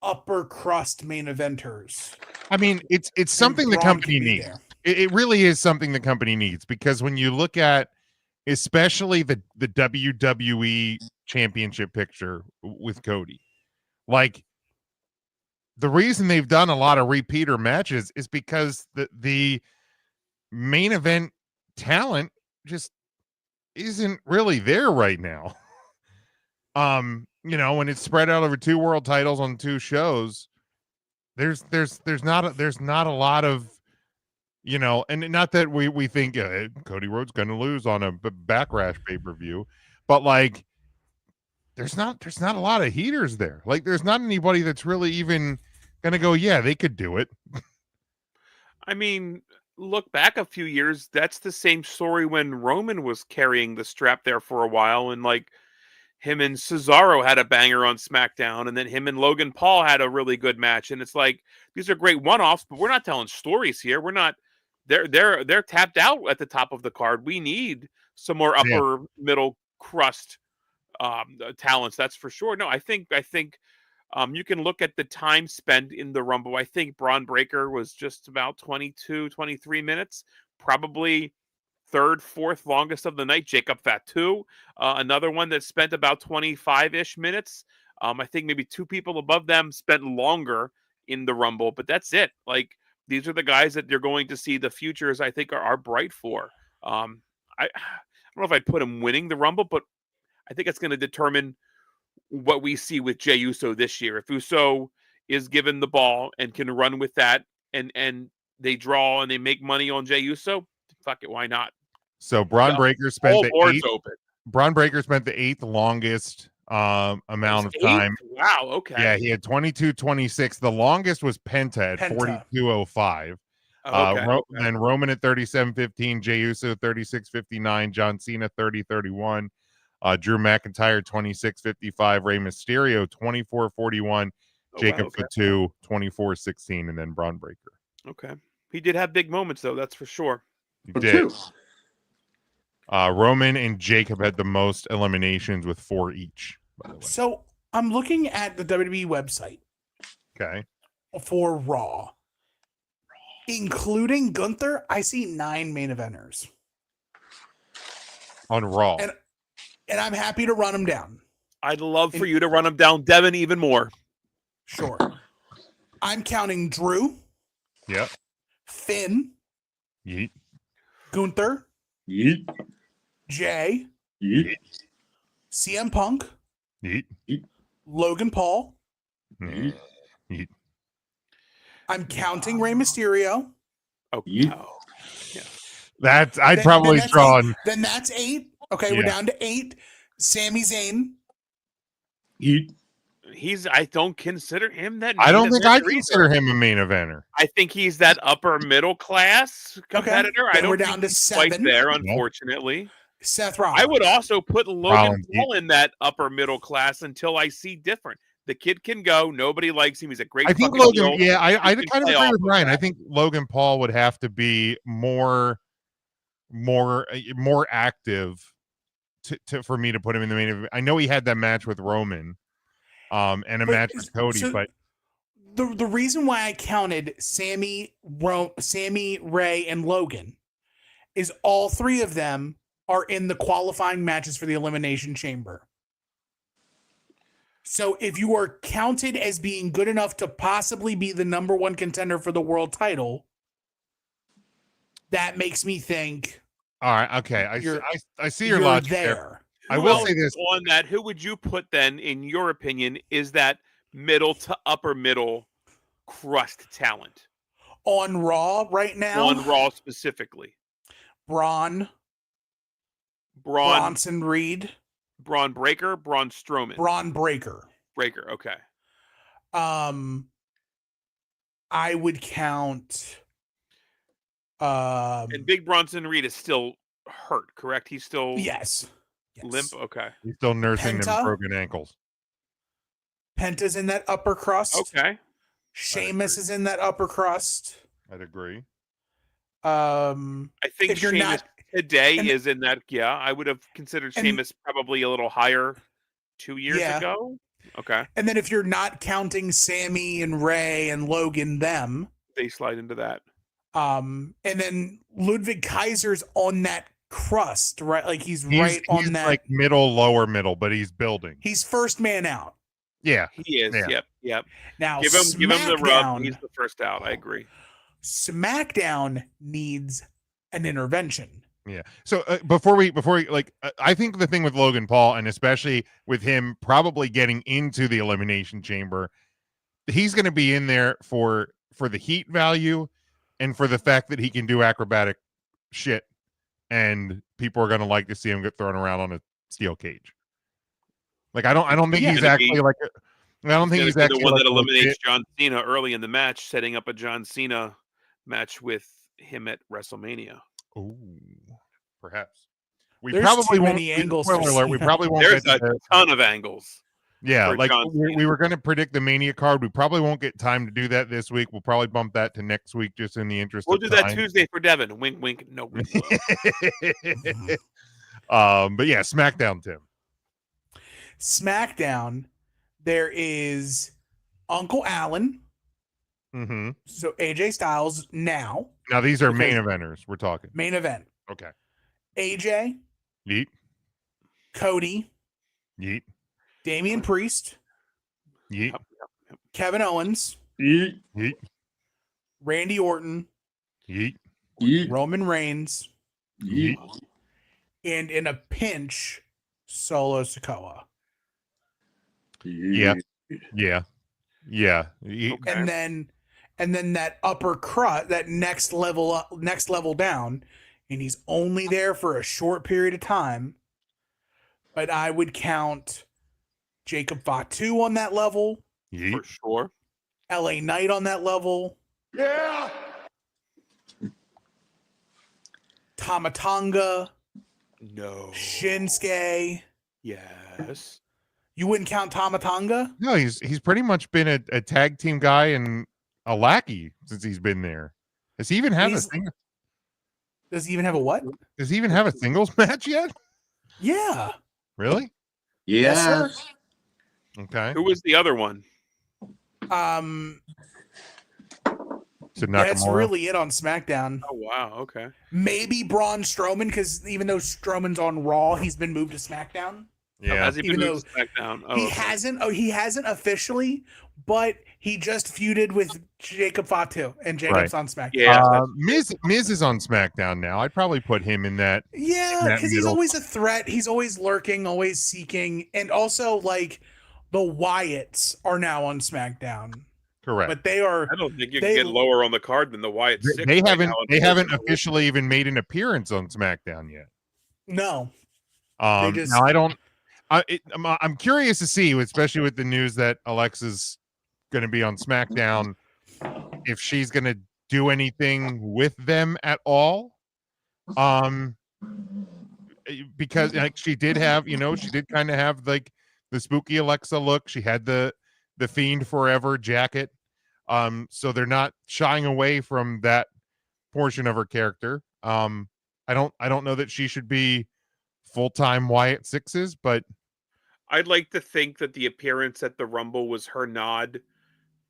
upper crust main eventers. I mean, it's something the Braun company can be needs. there. It really is something the company needs because when you look at, especially the WWE Championship picture with Cody, like the reason they've done a lot of repeater matches is because the main event talent just isn't really there right now. When it's spread out over 2 world titles on 2 shows, there's not a lot of, and not that we think Cody Rhodes going to lose on a Backlash pay-per-view, but like there's not a lot of heaters there. Like there's not anybody that's really even going to go, yeah, they could do it. I mean, look back a few years. That's the same story when Roman was carrying the strap there for a while, and like him and Cesaro had a banger on SmackDown, and then him and Logan Paul had a really good match. And it's like these are great one-offs, but we're not telling stories here. We're not. They're tapped out at the top of the card. We need some more upper middle crust talents. That's for sure. No, I think you can look at the time spent in the Rumble. I think Braun Breaker was just about 22, 23 minutes, probably third, fourth longest of the night. Jacob Fatu, another one that spent about 25-ish minutes. I think maybe two people above them spent longer in the Rumble, but that's it. Like, these are the guys that you're going to see the futures, I think, are bright for. I don't know if I'd put him winning the Rumble, but I think it's going to determine what we see with Jey Uso this year. If Uso is given the ball and can run with that, and they draw and they make money on Jey Uso, fuck it, why not? So Braun Breaker spent Braun Breaker spent the eighth longest amount of time. Wow, okay. Yeah, he had 22:26. The longest was Penta at 42:05. Then Roman at 37:15, Jey Uso 36:59, John Cena 30:31, Drew McIntyre 26:55, Rey Mysterio 24:41, Jacob Fatu 24:16, and then Braun Breaker. Okay, he did have big moments though, that's for sure. He did. Roman and Jacob had the most eliminations with 4 each, by the way. So I'm looking at the WWE website. Okay. For Raw. Including Gunther, I see 9 main eventers. On Raw. And I'm happy to run them down. I'd love for you to run them down, Devin, even more. Sure. I'm counting Drew. Yep. Finn. Yeet. Gunther. Yeet. Jay. Yeet. CM Punk. Yeet. Logan Paul. Yeet. Yeet. I'm counting Rey Mysterio. Oh, Yeet. I'd Then probably that's draw. 8. Then that's 8. Okay, we're down to 8. Sami Zayn. Yeet. I don't consider him that. I don't think I consider him a main eventer. I think he's that upper middle class competitor. Then I don't we're think down to he's 7. quite there, unfortunately. Seth Rollins. I would also put Logan Paul in that upper middle class until I see different. The kid can go. Nobody likes him. He's a great. I think Logan. Yeah, I kind of agree with Ryan. I think Logan Paul would have to be more active for me to put him in the main event. I know he had that match with Roman, and a match with Cody, but the reason why I counted Sammy, Ray, and Logan is all 3 of them are in the qualifying matches for the Elimination Chamber. So if you are counted as being good enough to possibly be the number 1 contender for the world title, that makes me think. All right, okay, I see your logic there. I will say this on that. Who would you put then, in your opinion, is that middle to upper middle crust talent on Raw right now? On Raw specifically, Bronson Reed, Braun Breaker, Braun Strowman, Braun Breaker. Okay. I would count. And Big Bronson Reed is still hurt, correct? He's still yes. Limp. Okay. He's still nursing them broken ankles. Penta's in that upper crust. Okay. Sheamus is in that upper crust. I'd agree. I think Sheamus today is in that. Yeah, I would have considered Sheamus probably a little higher 2 years ago. Okay. And then if you're not counting Sammy and Ray and Logan, they slide into that. And then Ludwig Kaiser's on that crust, right? Like he's right on that, like lower middle, but he's building. He's first man out. Yeah, he is. Yeah. Yep. Now give him the rub. He's the first out. I agree. SmackDown needs an intervention. Yeah. So before we like, I think the thing with Logan Paul, and especially with him probably getting into the Elimination Chamber, he's going to be in there for the heat value and for the fact that he can do acrobatic shit, and people are going to like to see him get thrown around on a steel cage. Like I don't think he's actually like. I don't think he's actually the one like that eliminates John Cena early in the match, setting up a John Cena match with him at WrestleMania. Ooh, perhaps. We There's probably too won't. many angles to Spoiler alert, see we now. probably won't There's get a ton of angles. Yeah, for like John we Cena. were going to predict the Mania card. We probably won't get time to do that this week. We'll probably bump that to next week just in the interest We'll of do time. that Tuesday for Devin. Wink, wink, no wink. But yeah, SmackDown, Tim. SmackDown, there is Uncle Allen. Mm-hmm. So AJ Styles now. Now these are main Because- eventers. We're talking. Main event. Okay. AJ, Yeet. Cody, Yeet. Damian Priest, Yeet. Kevin Owens, Yeet. Yeet. Randy Orton, Yeet. Yeet. Roman Reigns, Yeet. and in a pinch, Solo Sikoa. Yeah. Yeah. Yeah. Yeet. And then that upper crust, that next level up, next level down, and he's only there for a short period of time. But I would count Jacob Fatu on that level. Yeet. For sure. LA Knight on that level. Yeah. Tamatanga. No. Shinsuke. Yes. You wouldn't count Tamatanga? No, he's pretty much been a tag team guy and a lackey since he's been there. Does he even have Does he even have a what? Does he even have a singles match yet? Yeah. Really? Yes, sir. Okay. Who was the other one? So That's Nakamura. really it on SmackDown. Oh wow. Okay. Maybe Braun Strowman, because even though Strowman's on Raw, he's been moved to SmackDown. Yeah. Has he been Even moved to SmackDown? Oh, He okay. hasn't. Oh, he hasn't officially, but he just feuded with Jacob Fatu, and Jacob's on SmackDown. Yeah. Miz is on SmackDown now. I'd probably put him in that. Yeah, that because he's middle. always a threat. He's always lurking, always seeking, and also like the Wyatts are now on SmackDown, Correct. but they are. I don't think you they- can get lower on the card than the Wyatt Six. They right haven't. now, They haven't unfortunately. officially even made an appearance on SmackDown yet. No, just- Now I don't. I'm curious to see, especially with the news that Alexa's going to be on SmackDown, if she's going to do anything with them at all. Because like she did have, she did kind of have like the spooky Alexa look. She had the Fiend Forever jacket. So they're not shying away from that portion of her character. I don't know that she should be full-time Wyatt Sixes, but I'd like to think that the appearance at the Rumble was her nod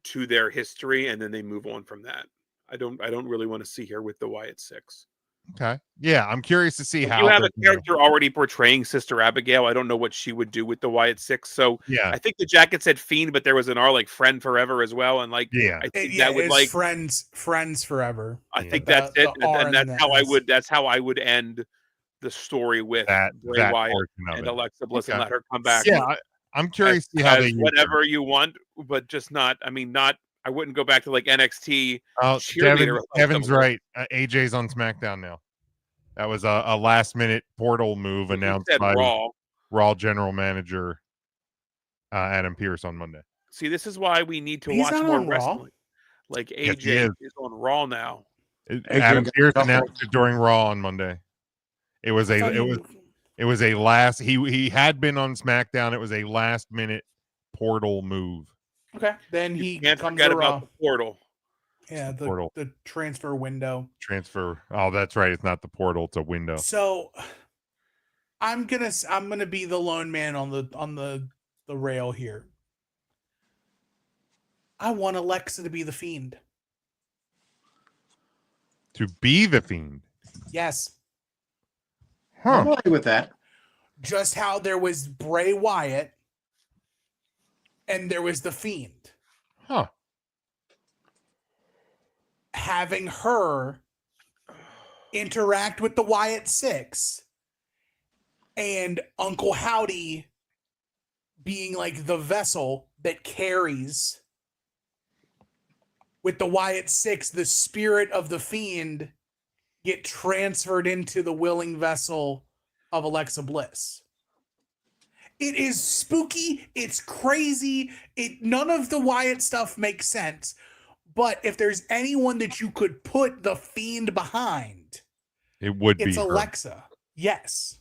to their history, and then they move on from that. I don't really want to see her with the Wyatt Six. okay. Yeah, I'm curious to see If how you have a they're gonna- character already portraying Sister Abigail, I don't know what she would do with the Wyatt Six. So Yeah. I think the jacket said Fiend, but there was an R like Friend Forever as well, and like Yeah. I think yeah, that would it's like friends forever. I think The- that's it, the R and in that's that how I is- would end the story with Bray that Wyatt portion of and it. Alexa Bliss and Okay. let her come back. Yeah, I'm curious to see how as they use whatever you want, but just not. I mean, not. I wouldn't go back to like NXT. Oh, cheerleader Alexa Kevin's Bliss. right. AJ's on SmackDown now. That was a last-minute portal move announced said by Raw. General Manager Adam Pearce on Monday. See, this is why we need to He's watch not more on Raw. wrestling. Like Yes, he AJ is. is on Raw now. Adam got Pearce shuffled. announced it during Raw on Monday. It was I thought a last. He had been on SmackDown. It was a last-minute portal move. Okay, then he Can't comes forget to Raw. about the portal. Yeah, portal. the transfer window. Transfer. Oh, that's right. It's not the portal. It's a window. So I'm gonna be the lone man on the rail here. I want Alexa to be the Fiend. To be the Fiend. Yes. Huh. I'm okay with that. Just how there was Bray Wyatt and there was the Fiend. Huh. Having her interact with the Wyatt Six and Uncle Howdy being like the vessel that carries with the Wyatt Six, the spirit of the Fiend get transferred into the willing vessel of Alexa Bliss. It is spooky. It's crazy. None of the Wyatt stuff makes sense, But if there's anyone that you could put the Fiend behind, It would it's be her. Alexa. Yes.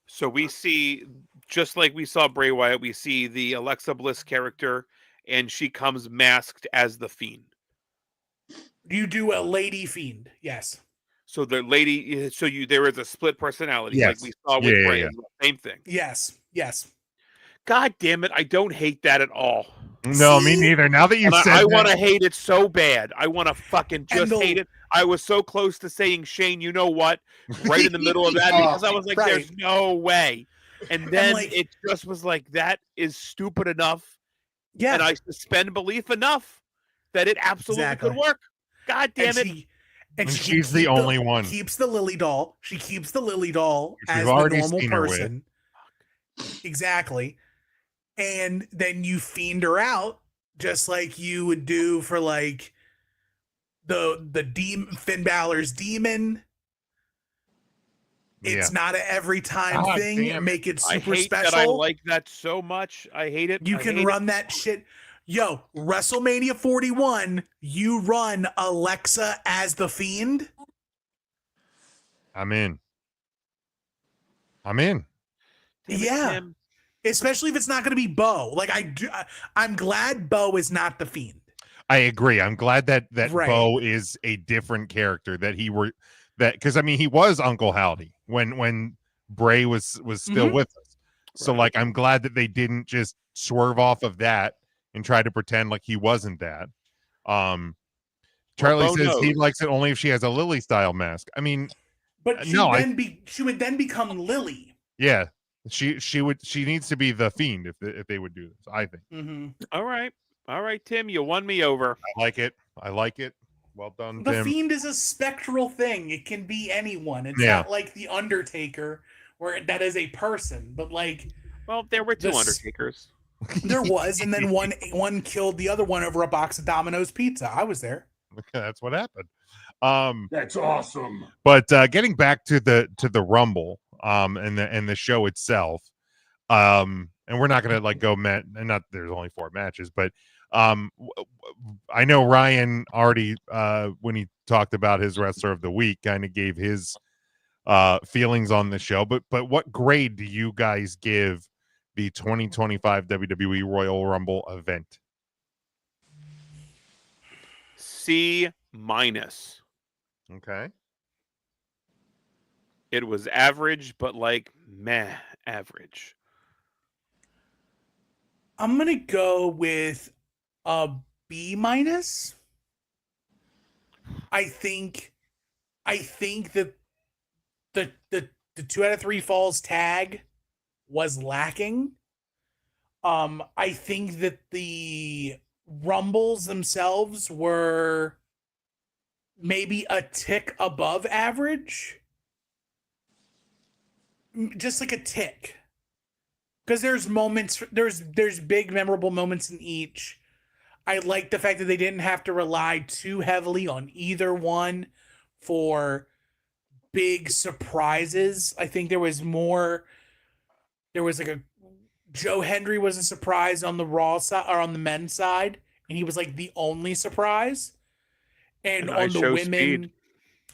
So we see, just like we saw Bray Wyatt, we see the Alexa Bliss character, and she comes masked as the Fiend. You do a lady Fiend. Yes. So the lady, there is a split personality, Yes. like we saw with Yeah, Bray. yeah. As well. Same thing. Yes. Yes. God damn it! I don't hate that at all. No, me neither. Now that you And said I that, want to hate it so bad. I want to fucking just And hate it. I was so close to saying, Shane, you know what? Right in the middle of that, because I was like, Right. there's no way. And then like- it just was like, that is stupid enough. Yeah. And I suspend belief enough that it absolutely Exactly. could work. God damn it. And And she she's keeps the only one. Keeps the Lily doll. She keeps the Lily doll Which as we've the already normal seen her with. person. Exactly. And then you fiend her out just like you would do for like the demon Finn Balor's demon. It's not an every time God thing. damn it. Make it I super hate special. that. I like that so much. I hate it. You I can hate run that shit. Yo, WrestleMania 41, you run Alexa as the Fiend. I'm in. I'm in. Damn it, Yeah. Tim. Especially if it's not going to be Bo. Like I'm glad Bo is not the Fiend. I agree. I'm glad that Right. Bo is a different character. Because I mean he was Uncle Howdy when Bray was still Mhm. with us. So like I'm glad that they didn't just swerve off of that and try to pretend like he wasn't that. Charlie Bo says he knows. likes it only if she has a Lily style mask. I mean, But she would then become Lily. yeah, she needs to be the Fiend if they would do this. I think. Mm-hmm. All right, Tim, you won me over. I like it. Well done, The Tim. Fiend is a spectral thing. It can be anyone. It's Yeah. not like the Undertaker, where that is a person. But like, Well, there were two This- Undertakers. there was, and then one killed the other one over a box of Domino's pizza. I was there. That's what happened. That's awesome. But getting back to the Rumble, and the show itself, and we're not gonna like go and not there's only 4 matches, but I know Ryan already when he talked about his wrestler of the week, kind of gave his feelings on the show. But what grade do you guys give the 2025 WWE Royal Rumble event? C-. Okay. It was average, but like meh average. I'm gonna go with a B-. I think that the 2 out of 3 falls tag was lacking. I think that the Rumbles themselves were maybe a tick above average. Just like a tick. Because there's moments, there's big memorable moments in each. I like the fact that they didn't have to rely too heavily on either one for big surprises. I think there was like a Joe Hendry was a surprise on the Raw side or on the men's side, and he was like the only surprise. And on the women,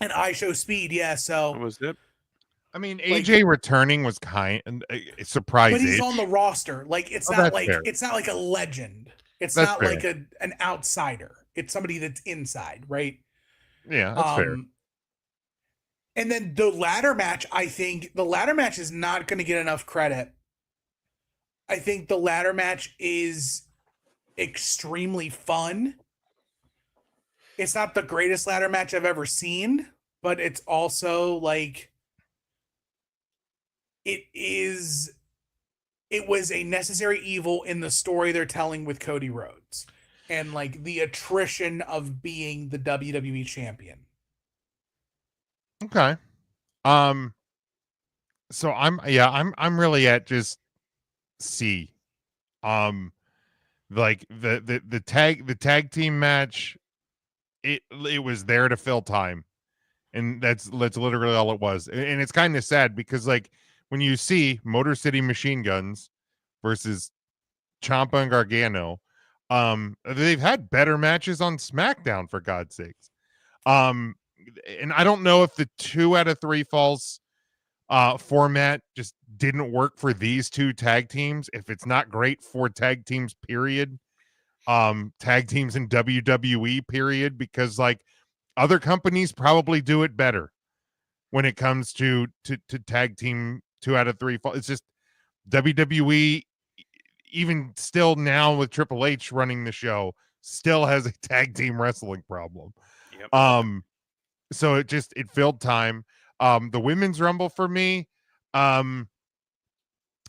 and I Show Speed, yeah. So That was it. I mean, AJ returning was kind of surprising, but he's on the roster. Like it's not like it's not like a legend. It's That's not fair. like an outsider. It's somebody that's inside, right? Yeah, that's fair. And then the ladder match, I think the ladder match is not going to get enough credit. I think the ladder match is extremely fun. It's not the greatest ladder match I've ever seen, but it's also like it was a necessary evil in the story they're telling with Cody Rhodes and like the attrition of being the WWE champion. Okay. So I'm really at just C. Like the tag team match, it was there to fill time. And that's literally all it was. And it's kind of sad because like when you see Motor City Machine Guns versus Ciampa and Gargano, They've had better matches on SmackDown, for God's sakes. And I don't know if the 2 out of 3 falls format just didn't work for these two tag teams. If it's not great for tag teams, period. Tag teams in WWE, period, because like other companies probably do it better when it comes to tag team 2 out of 3 fall. It's just WWE, even still now with Triple H running the show, still has a tag team wrestling problem. Yep. So it filled time. The women's rumble for me, I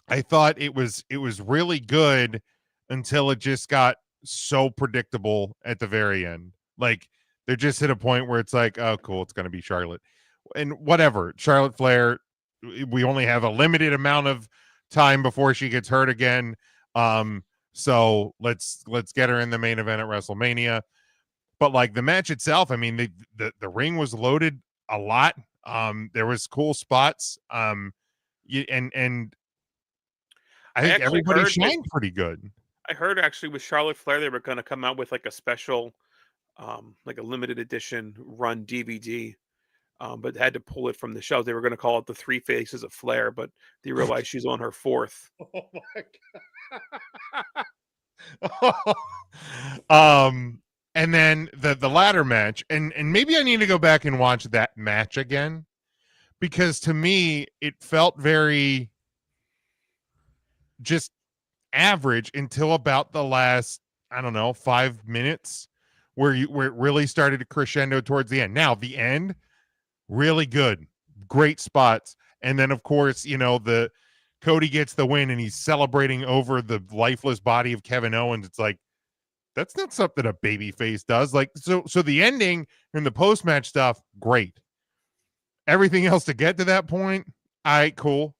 thought it was really good until it just got so predictable at the very end. Like they're just at a point where it's like, oh cool, it's going to be Charlotte and whatever. Charlotte Flair, we only have a limited amount of time before she gets hurt again. So let's get her in the main event at WrestleMania. But like the match itself, I mean, the ring was loaded a lot. There was cool spots. And I think everybody shined pretty good. I heard actually with Charlotte Flair, they were going to come out with like a special, like a limited edition run DVD, but they had to pull it from the shelves. They were going to call it the 3 Faces of Flair, but they realized she's on her 4th. Oh my God. And then the ladder match, and maybe I need to go back and watch that match again, because to me it felt very just average until about the last, I don't know, 5 minutes where it really started to crescendo towards the end. Now the end, really good, great spots. And then of course, the Cody gets the win and he's celebrating over the lifeless body of Kevin Owens. It's like, that's not something a babyface does. Like, so the ending and the post-match stuff, great. Everything else to get to that point, all right, cool.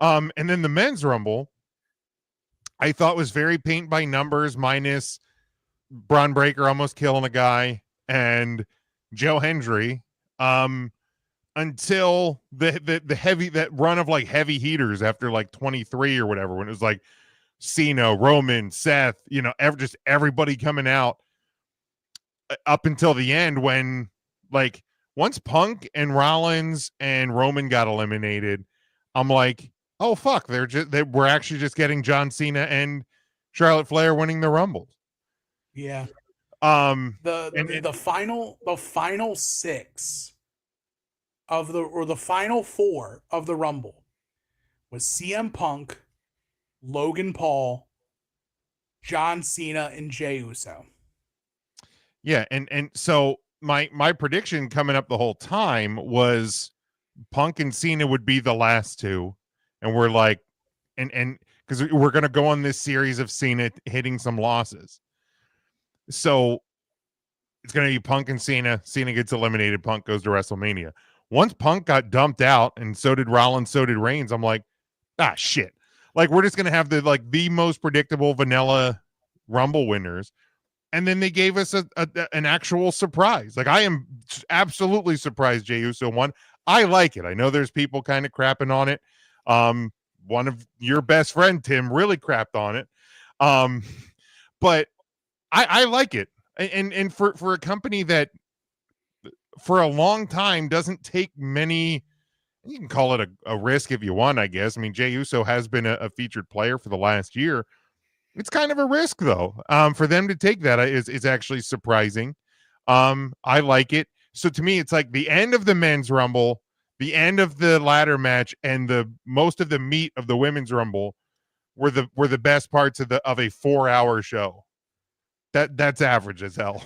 And then the men's rumble, I thought was very paint by numbers, minus Braun Breaker almost killing a guy and Joe Hendry, until the heavy, that run of like heavy heaters after like 23 or whatever, when it was like Cena, Roman, Seth, just everybody coming out up until the end, when like once Punk and Rollins and Roman got eliminated, I'm like, oh fuck, we're actually just getting John Cena and Charlotte Flair winning the Rumbles. Yeah. The final 6 of the final 4 of the Rumble was CM Punk, Logan Paul, John Cena, and Jey Uso. Yeah, and so my prediction coming up the whole time was Punk and Cena would be the last 2, and we're like, and because we're gonna go on this series of Cena hitting some losses, so it's gonna be Punk and Cena. Cena gets eliminated, Punk goes to WrestleMania. Once Punk got dumped out, and so did Rollins, so did Reigns, I'm like, shit. Like, we're just going to have the most predictable vanilla Rumble winners. And then they gave us an actual surprise. Like, I am absolutely surprised Jey Uso won. I like it. I know there's people kind of crapping on it. One of your best friend, Tim, really crapped on it. But I like it. And for a company that for a long time doesn't take many, you can call it a risk if you want, I guess. I mean, Jey Uso has been a featured player for the last year. It's kind of a risk, though. For them to take that is actually surprising. I like it. So to me, it's like the end of the men's rumble, the end of the ladder match, and the most of the meat of the women's rumble were the best parts of a 4-hour show. That's average as hell.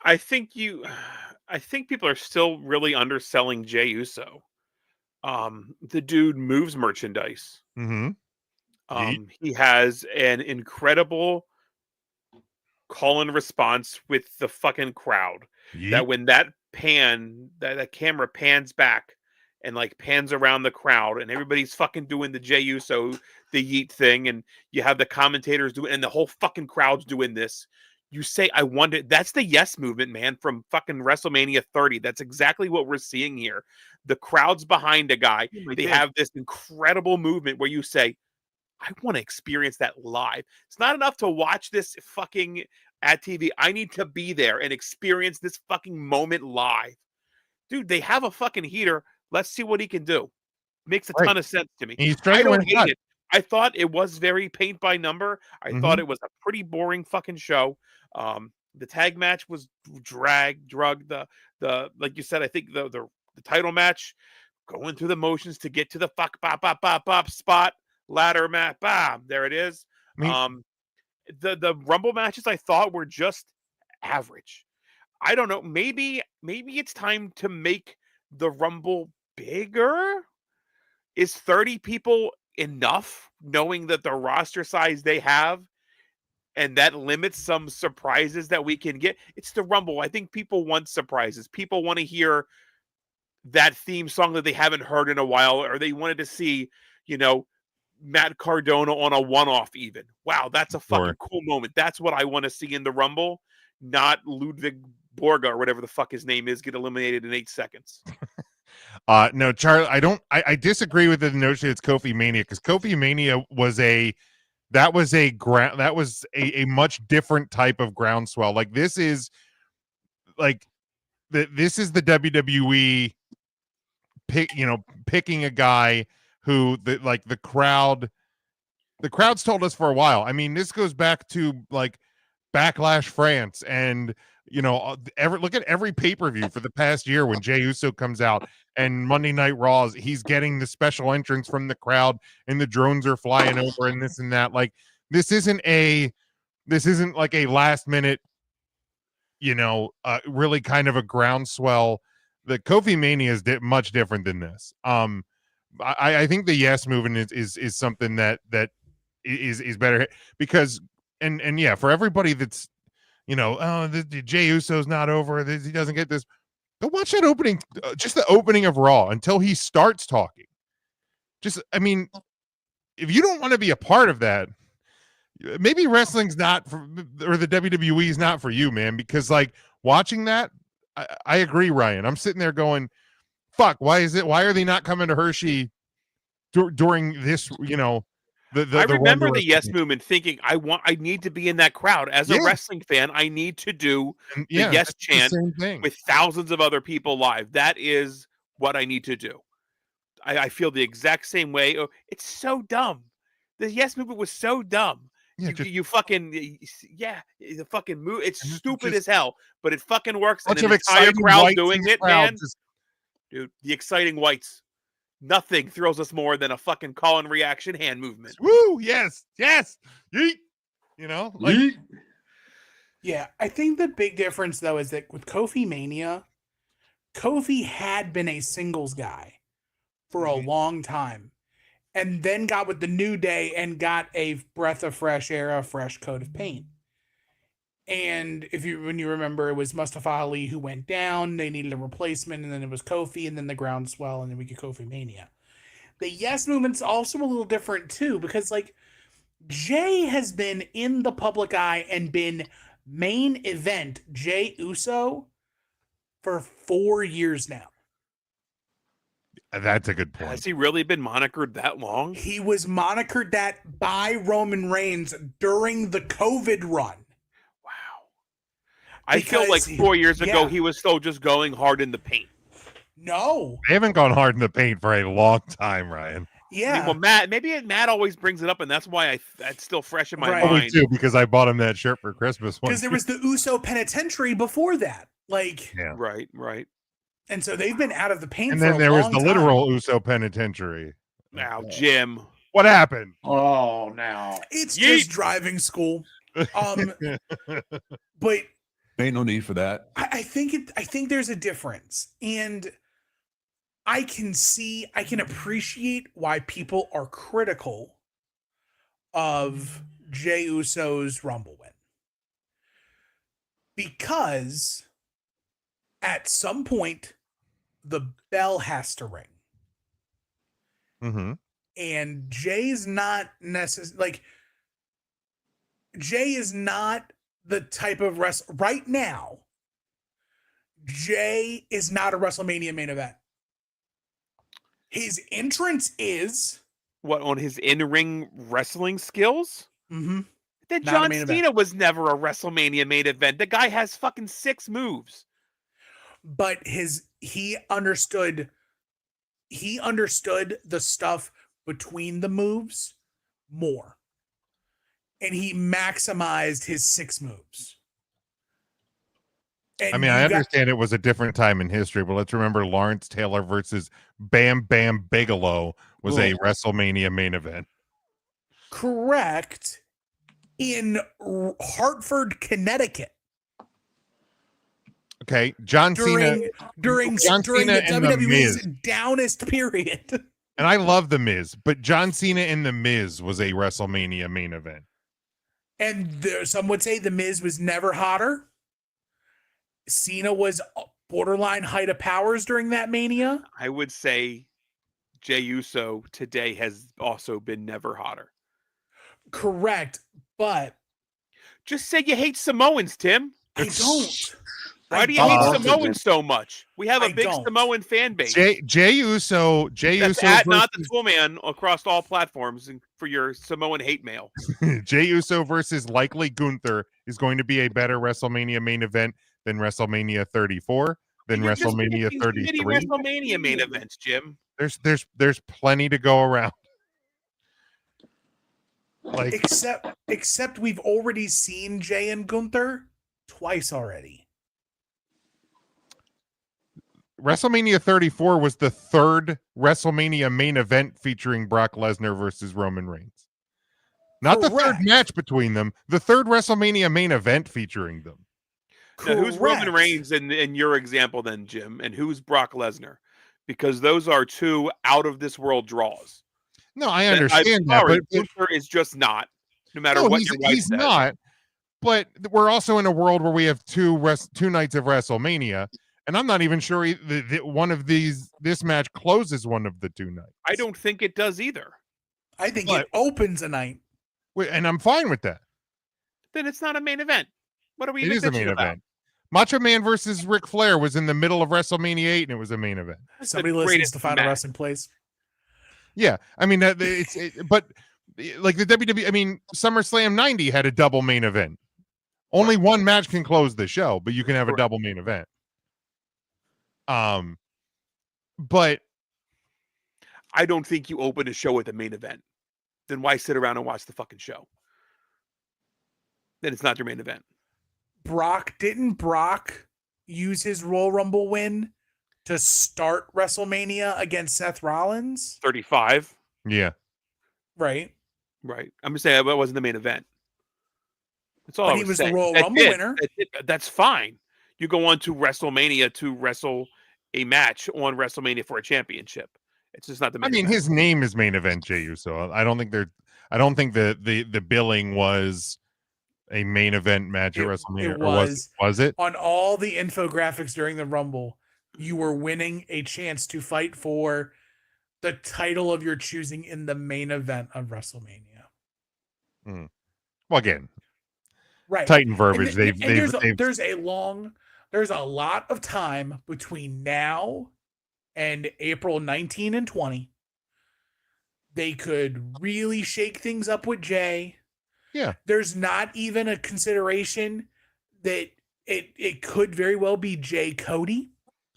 I think people are still really underselling Jey Uso. The dude moves merchandise. Mm-hmm. He has an incredible call and response with the fucking crowd. Yeet. That when that camera pans back and like pans around the crowd and everybody's fucking doing the Jey Uso, the yeet thing, and you have the commentators doing, and the whole fucking crowd's doing this. You say, I want it. That's the yes movement, man, from fucking WrestleMania 30. That's exactly what we're seeing here. The crowd's behind a guy. They have this incredible movement where you say, I want to experience that live. It's not enough to watch this fucking at TV. I need to be there and experience this fucking moment live. Dude, they have a fucking heater. Let's see what he can do. Makes a ton of sense to me. He's I straight don't when hate hot. it. I thought it was very paint by number. I thought it was a pretty boring fucking show. The tag match was drugged. The like you said, I think the title match, going through the motions to get to the fuck bop bop bop bop spot, ladder match, bam, there it is. The Rumble matches I thought were just average. I don't know. Maybe it's time to make the Rumble bigger. Is 30 people enough, knowing that the roster size they have, and that limits some surprises that we can get? It's the Rumble. I think people want surprises. People want to hear that theme song that they haven't heard in a while, or they wanted to see, Matt Cardona on a one-off even. Wow, that's a fucking cool moment. That's what I want to see in the Rumble, not Ludwig Borga or whatever the fuck his name is get eliminated in 8 seconds. No, Charlie, I disagree with the notion it's Kofi Mania, because Kofi Mania was a much different type of groundswell. Like this is the WWE picking a guy who the crowd's told us for a while. I mean, this goes back to like Backlash France, and look at every pay-per-view for the past year when Jey Uso comes out, and Monday Night Raw, he's getting the special entrance from the crowd, and the drones are flying over, and this and that. Like this isn't like a last minute, really kind of a groundswell. The Kofi Mania is much different than this. I think the yes movement is something that is better, because and yeah, for everybody that's the Jey Uso's not over, he doesn't get this. Go watch that opening, just the opening of Raw until he starts talking. I mean, if you don't want to be a part of that, maybe wrestling's not for, or the WWE is not for you, man, because like watching that, I agree, Ryan. I'm sitting there going, fuck, why are they not coming to Hershey during this, I remember the yes movement thinking, I need to be in that crowd. As a wrestling fan, I need to do the yes chant with thousands of other people live. That is what I need to do. I feel the exact same way. Oh, it's so dumb. The yes movement was so dumb. Yeah, the fucking move. It's stupid as hell, but it fucking works. And an entire crowd doing it, man. Dude, the exciting whites. Nothing thrills us more than a fucking call and reaction hand movement. Woo! Yes, yeet. Yeet. Yeah, I think the big difference though is that with Kofi Mania, Kofi had been a singles guy for a long time, and then got with the New Day and got a breath of fresh air, a fresh coat of paint. And when you remember, it was Mustafa Ali who went down. They needed a replacement, and then it was Kofi, and then the groundswell, and then we get Kofi Mania. The yes movement's also a little different too, because like Jey has been in the public eye and been main event Jey Uso for 4 years now. That's a good point. Has he really been monikered that long? He was monikered that by Roman Reigns during the COVID run. I feel like 4 years ago, he was still just going hard in the paint. No. They haven't gone hard in the paint for a long time, Ryan. Yeah. Well, Matt always brings it up, and that's why that's still fresh in my mind. Probably too, because I bought him that shirt for Christmas. Because there was the Uso Penitentiary before that. Right. And so they've been out of the paint and for a long time. And then there was the literal Uso Penitentiary. Now, Jim. What happened? Oh, now. It's just driving school. But ain't no need for that. I think there's a difference, and I can appreciate why people are critical of Jey Uso's Rumble win, because at some point the bell has to ring, and Jay's not necessarily Jey is not the type of right now. Jey is not a WrestleMania main event. His entrance is, What, on his in-ring wrestling skills? Mm-hmm. Then Not a John main Cena event. was never a WrestleMania main event. The guy has fucking 6 moves. But he understood the stuff between the moves more. And he maximized his 6 moves. And I mean, I understand it was a different time in history, but let's remember Lawrence Taylor versus Bam Bam Bigelow was a WrestleMania main event. Correct. In Hartford, Connecticut. Okay, John Cena during Cena the and The WWE's Miz. downest period. And I love The Miz, but John Cena and The Miz was a WrestleMania main event. And some would say The Miz was never hotter. Cena was borderline height of powers during that Mania. I would say Jey Uso today has also been never hotter. Correct, but just say you hate Samoans, Tim. I don't. Why do you hate Samoans so much? We have a big don't. Samoan fan base. Jey Uso That's at not the Tool Man across all platforms for your Samoan hate mail. Jey Uso versus likely Gunther is going to be a better WrestleMania main event than WrestleMania 34, than WrestleMania 33. WrestleMania main events, Jim. There's plenty to go around. Like except we've already seen Jey and Gunther twice already. WrestleMania 34 was the third WrestleMania main event featuring Brock Lesnar versus Roman Reigns. Not the third match between them, the third WrestleMania main event featuring them. Now, who's Roman Reigns in your example then, Jim? And who's Brock Lesnar? Because those are two out of this world draws. No, I understand that, but Gunther is just not. No matter what your wife he's says. not. But we're also in a world where we have two nights of WrestleMania, and I'm not even sure one of this match closes one of the 2 nights. I don't think it does either. I think it opens a night, and I'm fine with that. Then it's not a main event. What are we? It is a main event. Macho Man versus Ric Flair was in the middle of WrestleMania 8, and it was a main event. Somebody listens to Final Wrestling Plays. Yeah, I mean, but like the WWE, I mean, SummerSlam 90 had a double main event. Only one match can close the show, but you can have a double main event. But I don't think you open a show with a main event. Then why sit around and watch the fucking show? Then it's not your main event. Didn't Brock use his Royal Rumble win to start WrestleMania against Seth Rollins? 35. Yeah. Right. I'm just saying that wasn't the main event. That's all. But he was the Royal Rumble winner. That's fine. You go on to WrestleMania to wrestle a match on WrestleMania for a championship. It's just not the main event. His name is main event Jey Uso. I don't think the billing was a main event match at WrestleMania. Was it? On all the infographics during the Rumble, you were winning a chance to fight for the title of your choosing in the main event of WrestleMania. Well, again, right. Titan verbiage. There's a lot of time between now and April 19 and 20. They could really shake things up with Jey. Yeah. There's not even a consideration that it could very well be Jey Cody.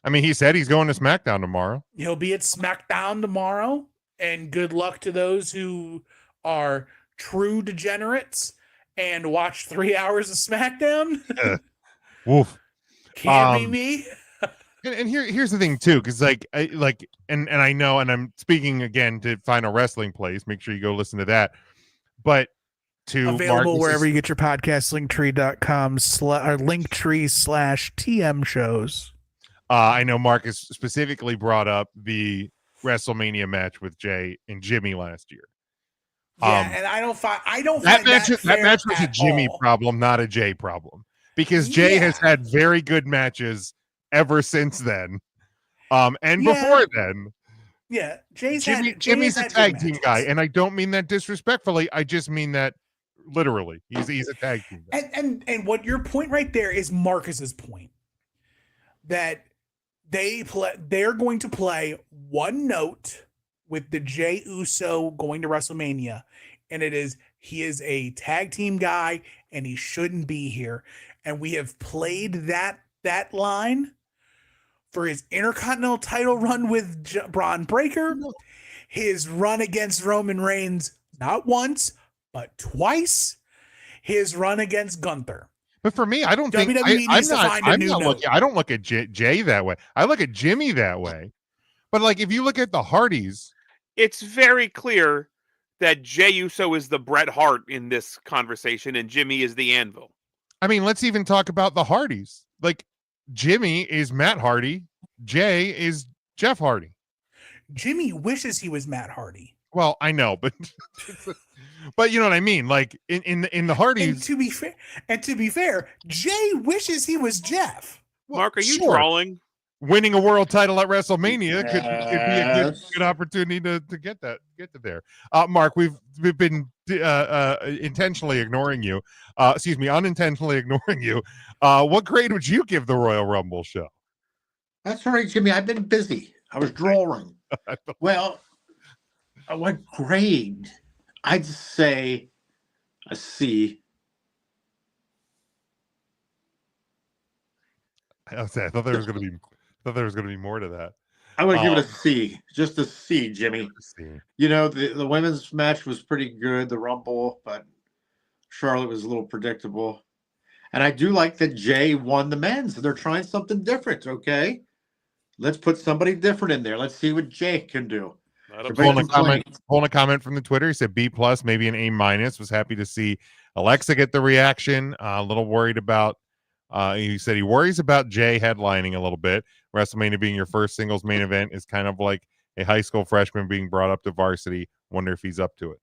I mean, he said he's going to SmackDown tomorrow. He'll be at SmackDown tomorrow, and good luck to those who are true degenerates and watch 3 hours of SmackDown. Woof. Can't be me. And here's the thing too, because and I know, and I'm speaking again to Final Wrestling Plays. Make sure you go listen to that. But to available wherever you get your podcast, linktree/TM shows. I know Marcus specifically brought up the WrestleMania match with Jey and Jimmy last year. Yeah, and I don't find that match was a Jimmy problem, not a Jey problem, because Jey has had very good matches ever since then, and before then. Yeah, Jimmy's a tag team guy, and I don't mean that disrespectfully. I just mean that literally. He's a tag team guy. And what your point right there is Marcus's point, that they're going to play one note with the Jey Uso going to WrestleMania, and he is a tag team guy and he shouldn't be here. And we have played that line for his Intercontinental title run with Braun Breaker, his run against Roman Reigns, not once, but twice, his run against Gunther. But for me, I don't think WWE needs to find a new note. I don't look at Jay that way. I look at Jimmy that way. But like, if you look at the Hardys, it's very clear that Jey Uso is the Bret Hart in this conversation, and Jimmy is the Anvil. I mean, let's even talk about the Hardys. Like, Jimmy is Matt Hardy, Jay is Jeff Hardy. Jimmy wishes he was Matt Hardy. Well, I know, but but you know what I mean. Like in the Hardys. And to be fair, Jay wishes he was Jeff. Mark, are you drawing? Winning a world title at WrestleMania could be a good opportunity to get to there. Mark, we've been intentionally ignoring you. Unintentionally ignoring you. What grade would you give the Royal Rumble show? That's all right, Jimmy. I've been busy. I was drawing. Well, what grade? I'd say a C. I thought there was going to be more to that. I would give it a C, just a C, Jimmy. You know, the women's match was pretty good, the Rumble, but Charlotte was a little predictable. And I do like that Jay won the men's. They're trying something different, okay? Let's put somebody different in there. Let's see what Jay can do. Pulling a comment from the Twitter. He said B+, maybe an A-. Was happy to see Alexa get the reaction. A little worried about he said he worries about Jay headlining a little bit. WrestleMania being your first singles main event is kind of like a high school freshman being brought up to varsity. Wonder if he's up to it.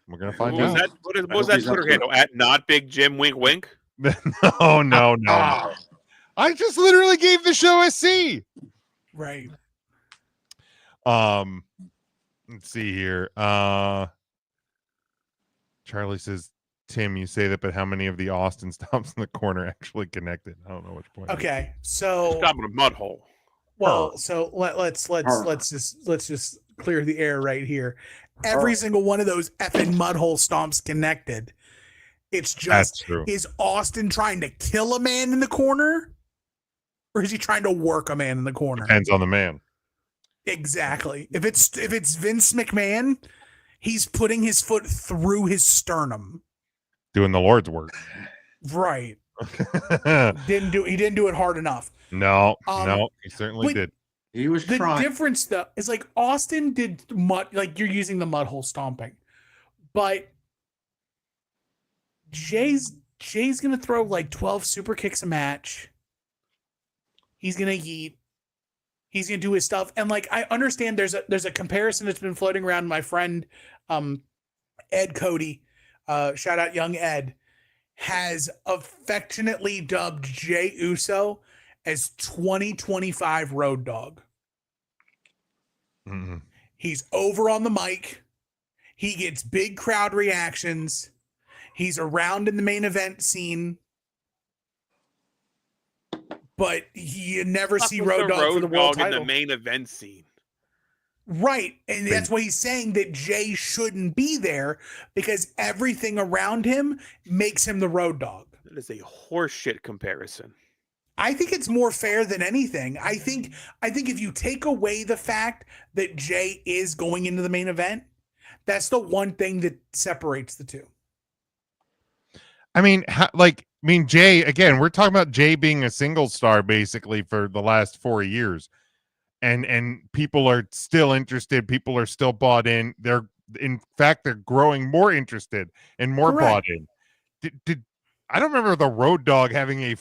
We're gonna find out. What was that Twitter handle? At Not Big Jim Wink Wink? No. I just literally gave the show a C. Right. Let's see here. Charlie says, Tim, you say that, but how many of the Austin stops in the corner actually connected? I don't know which point. Okay, so stop in a mud hole. Well, so let's just clear the air right here. Every single one of those effing mud hole stomps connected. It's just, is Austin trying to kill a man in the corner, or is he trying to work a man in the corner? Depends on the man. Exactly. If it's Vince McMahon, he's putting his foot through his sternum, doing the Lord's work. Right. He didn't do it hard enough. No, he certainly did. He was trying. The difference though is like Austin did like you're using the mud hole stomping, but Jay's gonna throw like 12 super kicks a match. He's gonna yeet. He's gonna do his stuff, and like I understand there's a comparison that's been floating around. My friend Ed Cody, shout out young Ed, has affectionately dubbed Jey Uso as 2025 Road Dogg. Mm-hmm. He's over on the mic. He gets big crowd reactions. He's around in the main event scene. But you never see Road Dogg for the world title. In the main event scene. Right. And that's why he's saying that Jay shouldn't be there because everything around him makes him the Road Dogg. That is a horseshit comparison. I think it's more fair than anything. I think if you take away the fact that Jay is going into the main event, that's the one thing that separates the two. I mean, Jay, again, we're talking about Jay being a single star basically for the last 4 years. And people are still interested. People are still bought in. In fact, they're growing more interested and more bought in. I don't remember the Road Dogg having a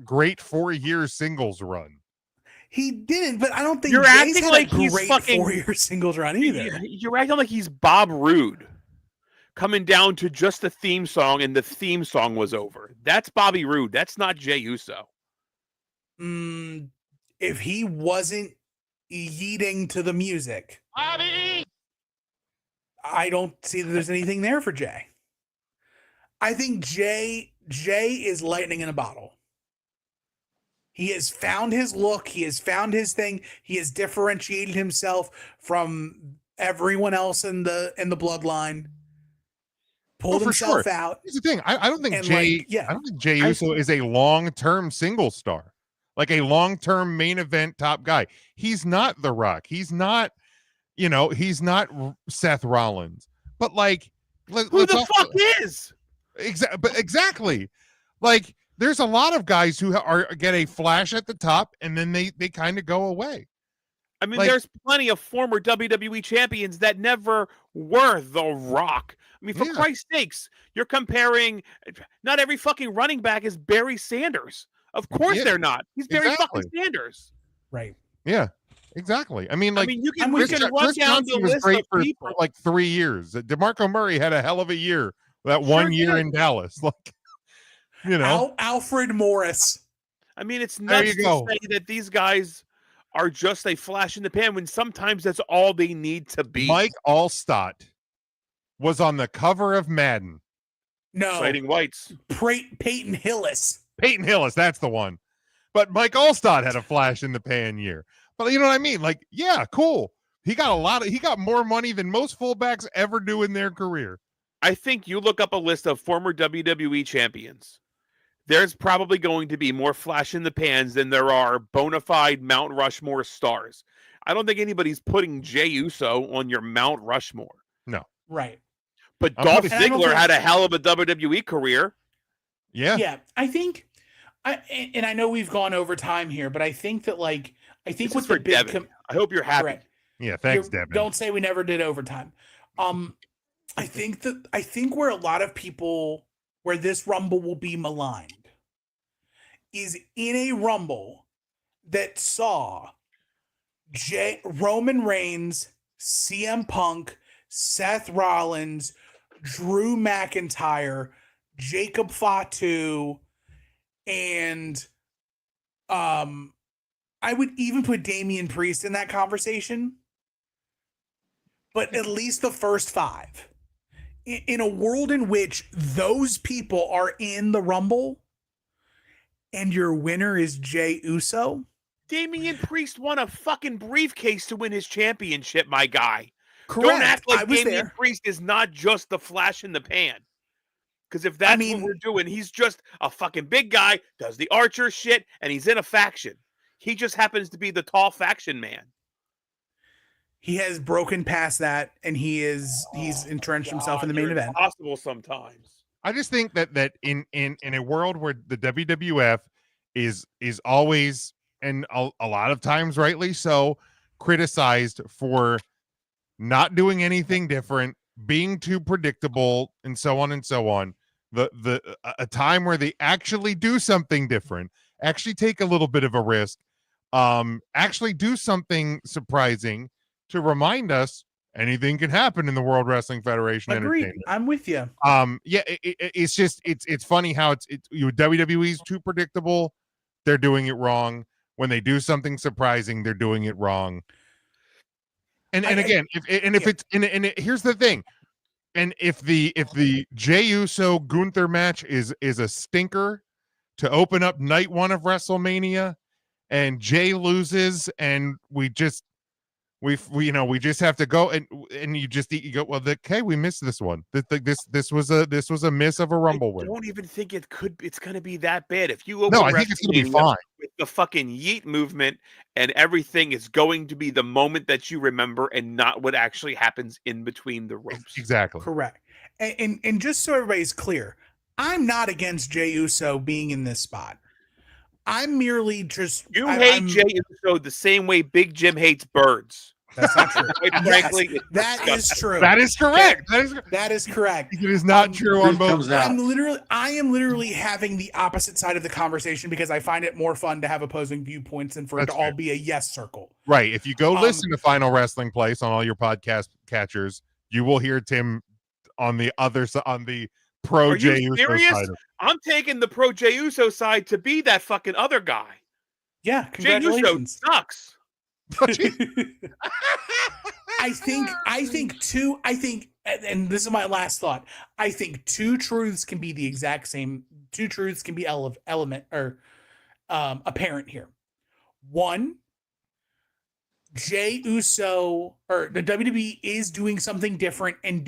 great 4-year singles run. He didn't, but I don't think you're Jay's acting had like a he's great fucking 4-year singles run either. You're acting like he's Bob Roode, coming down to just the theme song, and the theme song was over. That's Bobby Roode. That's not Jey Uso. If he wasn't yeeting to the music, Bobby, I don't see that there's anything there for Jay. I think Jay is lightning in a bottle. He has found his look. He has found his thing. He has differentiated himself from everyone else in the bloodline. Pulled himself out. Here's the thing. I don't think And, Jay. like, yeah. I don't think Jey Uso is a long-term single star, like a long-term main event top guy. He's not The Rock. He's not. He's not Seth Rollins. But like, who the fuck is? Exactly. Like, there's a lot of guys who get a flash at the top, and then they kind of go away. I mean, there's plenty of former WWE champions that never were The Rock. I mean, for Christ's sakes, you're comparing. Not every fucking running back is Barry Sanders. Of course they're not. He's Barry fucking Sanders. Right. Yeah. Exactly. I mean, we can run down the list of people. For like 3 years. DeMarco Murray had a hell of a year. That 1 year in Dallas, Alfred Morris. I mean, it's nuts to say that these guys are just a flash in the pan when sometimes that's all they need to be. Mike Allstott was on the cover of Madden. No. Fighting Whites. Peyton Hillis. Peyton Hillis, that's the one. But Mike Allstott had a flash in the pan year. But you know what I mean? Like, yeah, cool. He got more money than most fullbacks ever do in their career. I think you look up a list of former WWE champions. There's probably going to be more flash in the pans than there are bona fide Mount Rushmore stars. I don't think anybody's putting Jey Uso on your Mount Rushmore. No. Right. But Dolph Ziggler had a hell of a WWE career. Yeah. Yeah. I think, and I know we've gone over time here, but I think that This is for Devin. I hope you're happy. Correct. Yeah, thanks, Devin. Don't say we never did overtime. I think where a lot of people, where this Rumble will be maligned, is in a Rumble that saw Roman Reigns, CM Punk, Seth Rollins, Drew McIntyre, Jacob Fatu, and I would even put Damian Priest in that conversation. But at least the first 5. In a world in which those people are in the Rumble and your winner is Jey Uso. Damian Priest won a fucking briefcase to win his championship, my guy. Correct. Don't act like Damian Priest is not just the flash in the pan. Because if that's what we're doing, he's just a fucking big guy, does the Archer shit, and he's in a faction. He just happens to be the tall faction man. He has broken past that, and he's entrenched himself in the main event. Possible sometimes. I just think that in a world where the WWF is always, and a lot of times rightly so, criticized for not doing anything different, being too predictable, and so on and so on. A time where they actually do something different, actually take a little bit of a risk, actually do something surprising to remind us anything can happen in the World Wrestling Federation. Agreed. I'm with you. Yeah, it's just it's funny how WWE's too predictable. They're doing it wrong. When they do something surprising, they're doing it wrong. And again, here's the thing. And if the Jey Uso Gunther match is a stinker to open up night 1 of WrestleMania, and Jey loses, and we just have to go, and you go, well, okay, we missed this one. This was a miss of a Rumble win. I don't even think it's going to be that bad. If you I think it's going to be fine with the fucking yeet movement, and everything is going to be the moment that you remember, and not what actually happens in between the ropes. Exactly. Correct. And just so everybody's clear, I'm not against Jey Uso being in this spot. I'm merely just... hate Jey Uso the same way Big Jim hates birds. That's not true. Frankly, yes, that is true. That is correct. That is correct. It is not true on both. I am literally having the opposite side of the conversation because I find it more fun to have opposing viewpoints and for it to all be a yes circle. Right. If you go listen to Final Wrestling Place on all your podcast catchers, you will hear Tim on the other side, on the pro Jey Uso side. I'm taking the pro Jey Uso side to be that fucking other guy. Yeah, Jey congratulations. Uso sucks. I think, and this is my last thought. I think two truths can be the exact same. Two truths can be apparent here. One, Jey Uso, or the WWE is doing something different and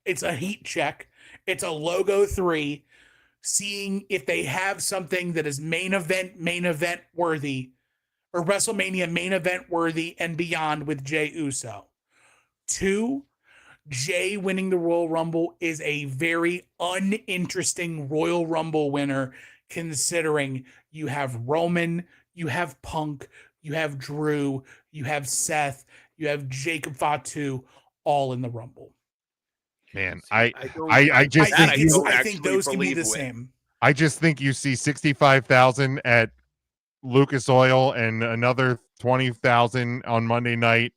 it's a heat check. It's a logo 3, seeing if they have something that is main event worthy, or WrestleMania main event worthy and beyond with Jey Uso. 2, Jey winning the Royal Rumble is a very uninteresting Royal Rumble winner, considering you have Roman, you have Punk, you have Drew, you have Seth, you have Jacob Fatu, all in the Rumble. Man, I think those can be the same. I just think you see 65,000 at Lucas Oil and another 20,000 on Monday night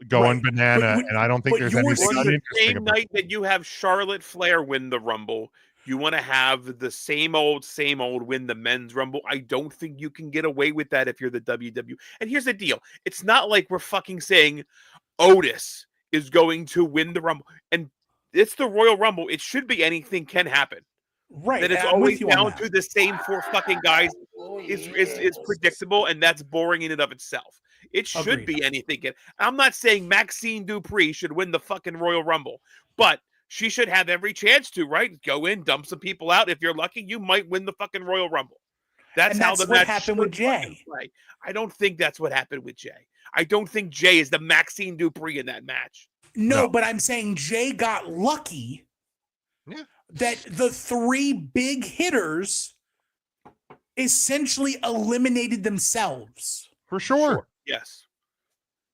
going banana, and I don't think there's anything uninteresting same about night that you have Charlotte Flair win the Rumble. You want to have the same old win the men's Rumble. I don't think you can get away with that if you're the WWE. And here's the deal. It's not like we're fucking saying Otis is going to win the Rumble. And it's the Royal Rumble. It should be anything can happen. Right. That it's always down to the same 4 fucking guys is predictable, and that's boring in and of itself. It should be anything. I'm not saying Maxine Dupree should win the fucking Royal Rumble, but she should have every chance to, right? Go in, dump some people out. If you're lucky, you might win the fucking Royal Rumble. That's how the what match happened with Jey. I don't think that's what happened with Jey. I don't think Jey is the Maxine Dupree in that match. No, but I'm saying Jey got lucky that the 3 big hitters essentially eliminated themselves. For sure. Yes.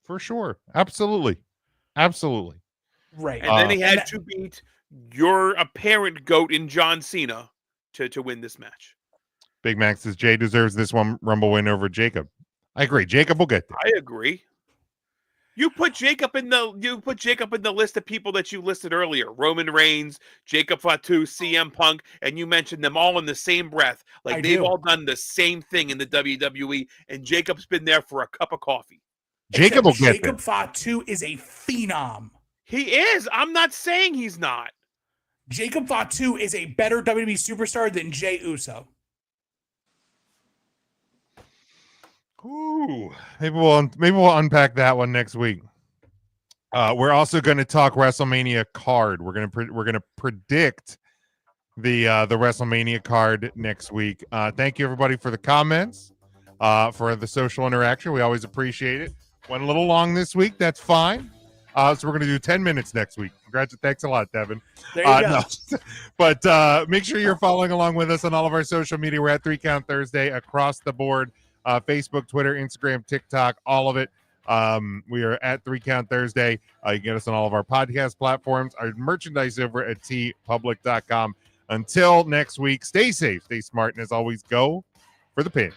For sure. Absolutely. Absolutely. Right. And then he had to beat your apparent GOAT in John Cena to win this match. Big Mac says Jey deserves this one Rumble win over Jacob. I agree. Jacob will get there. I agree. You put Jacob in the list of people that you listed earlier. Roman Reigns, Jacob Fatu, CM Punk, and you mentioned them all in the same breath. Like they've all done the same thing in the WWE, and Jacob's been there for a cup of coffee. Jacob will get there. Jacob Fatu is a phenom. He is. I'm not saying he's not. Jacob Fatu is a better WWE superstar than Jey Uso. Ooh, maybe we'll unpack that one next week. We're also going to talk WrestleMania card. We're gonna predict the WrestleMania card next week. Thank you everybody for the comments, for the social interaction. We always appreciate it. Went a little long this week. That's fine. So we're going to do 10 minutes next week. Thanks a lot, Devin. There you go. No. But make sure you're following along with us on all of our social media. We're at 3 Count Thursday across the board. Facebook, Twitter, Instagram, TikTok, all of it. We are at 3 Count Thursday. You can get us on all of our podcast platforms. Our merchandise over at tpublic.com. Until next week, stay safe, stay smart, and as always, go for the pin.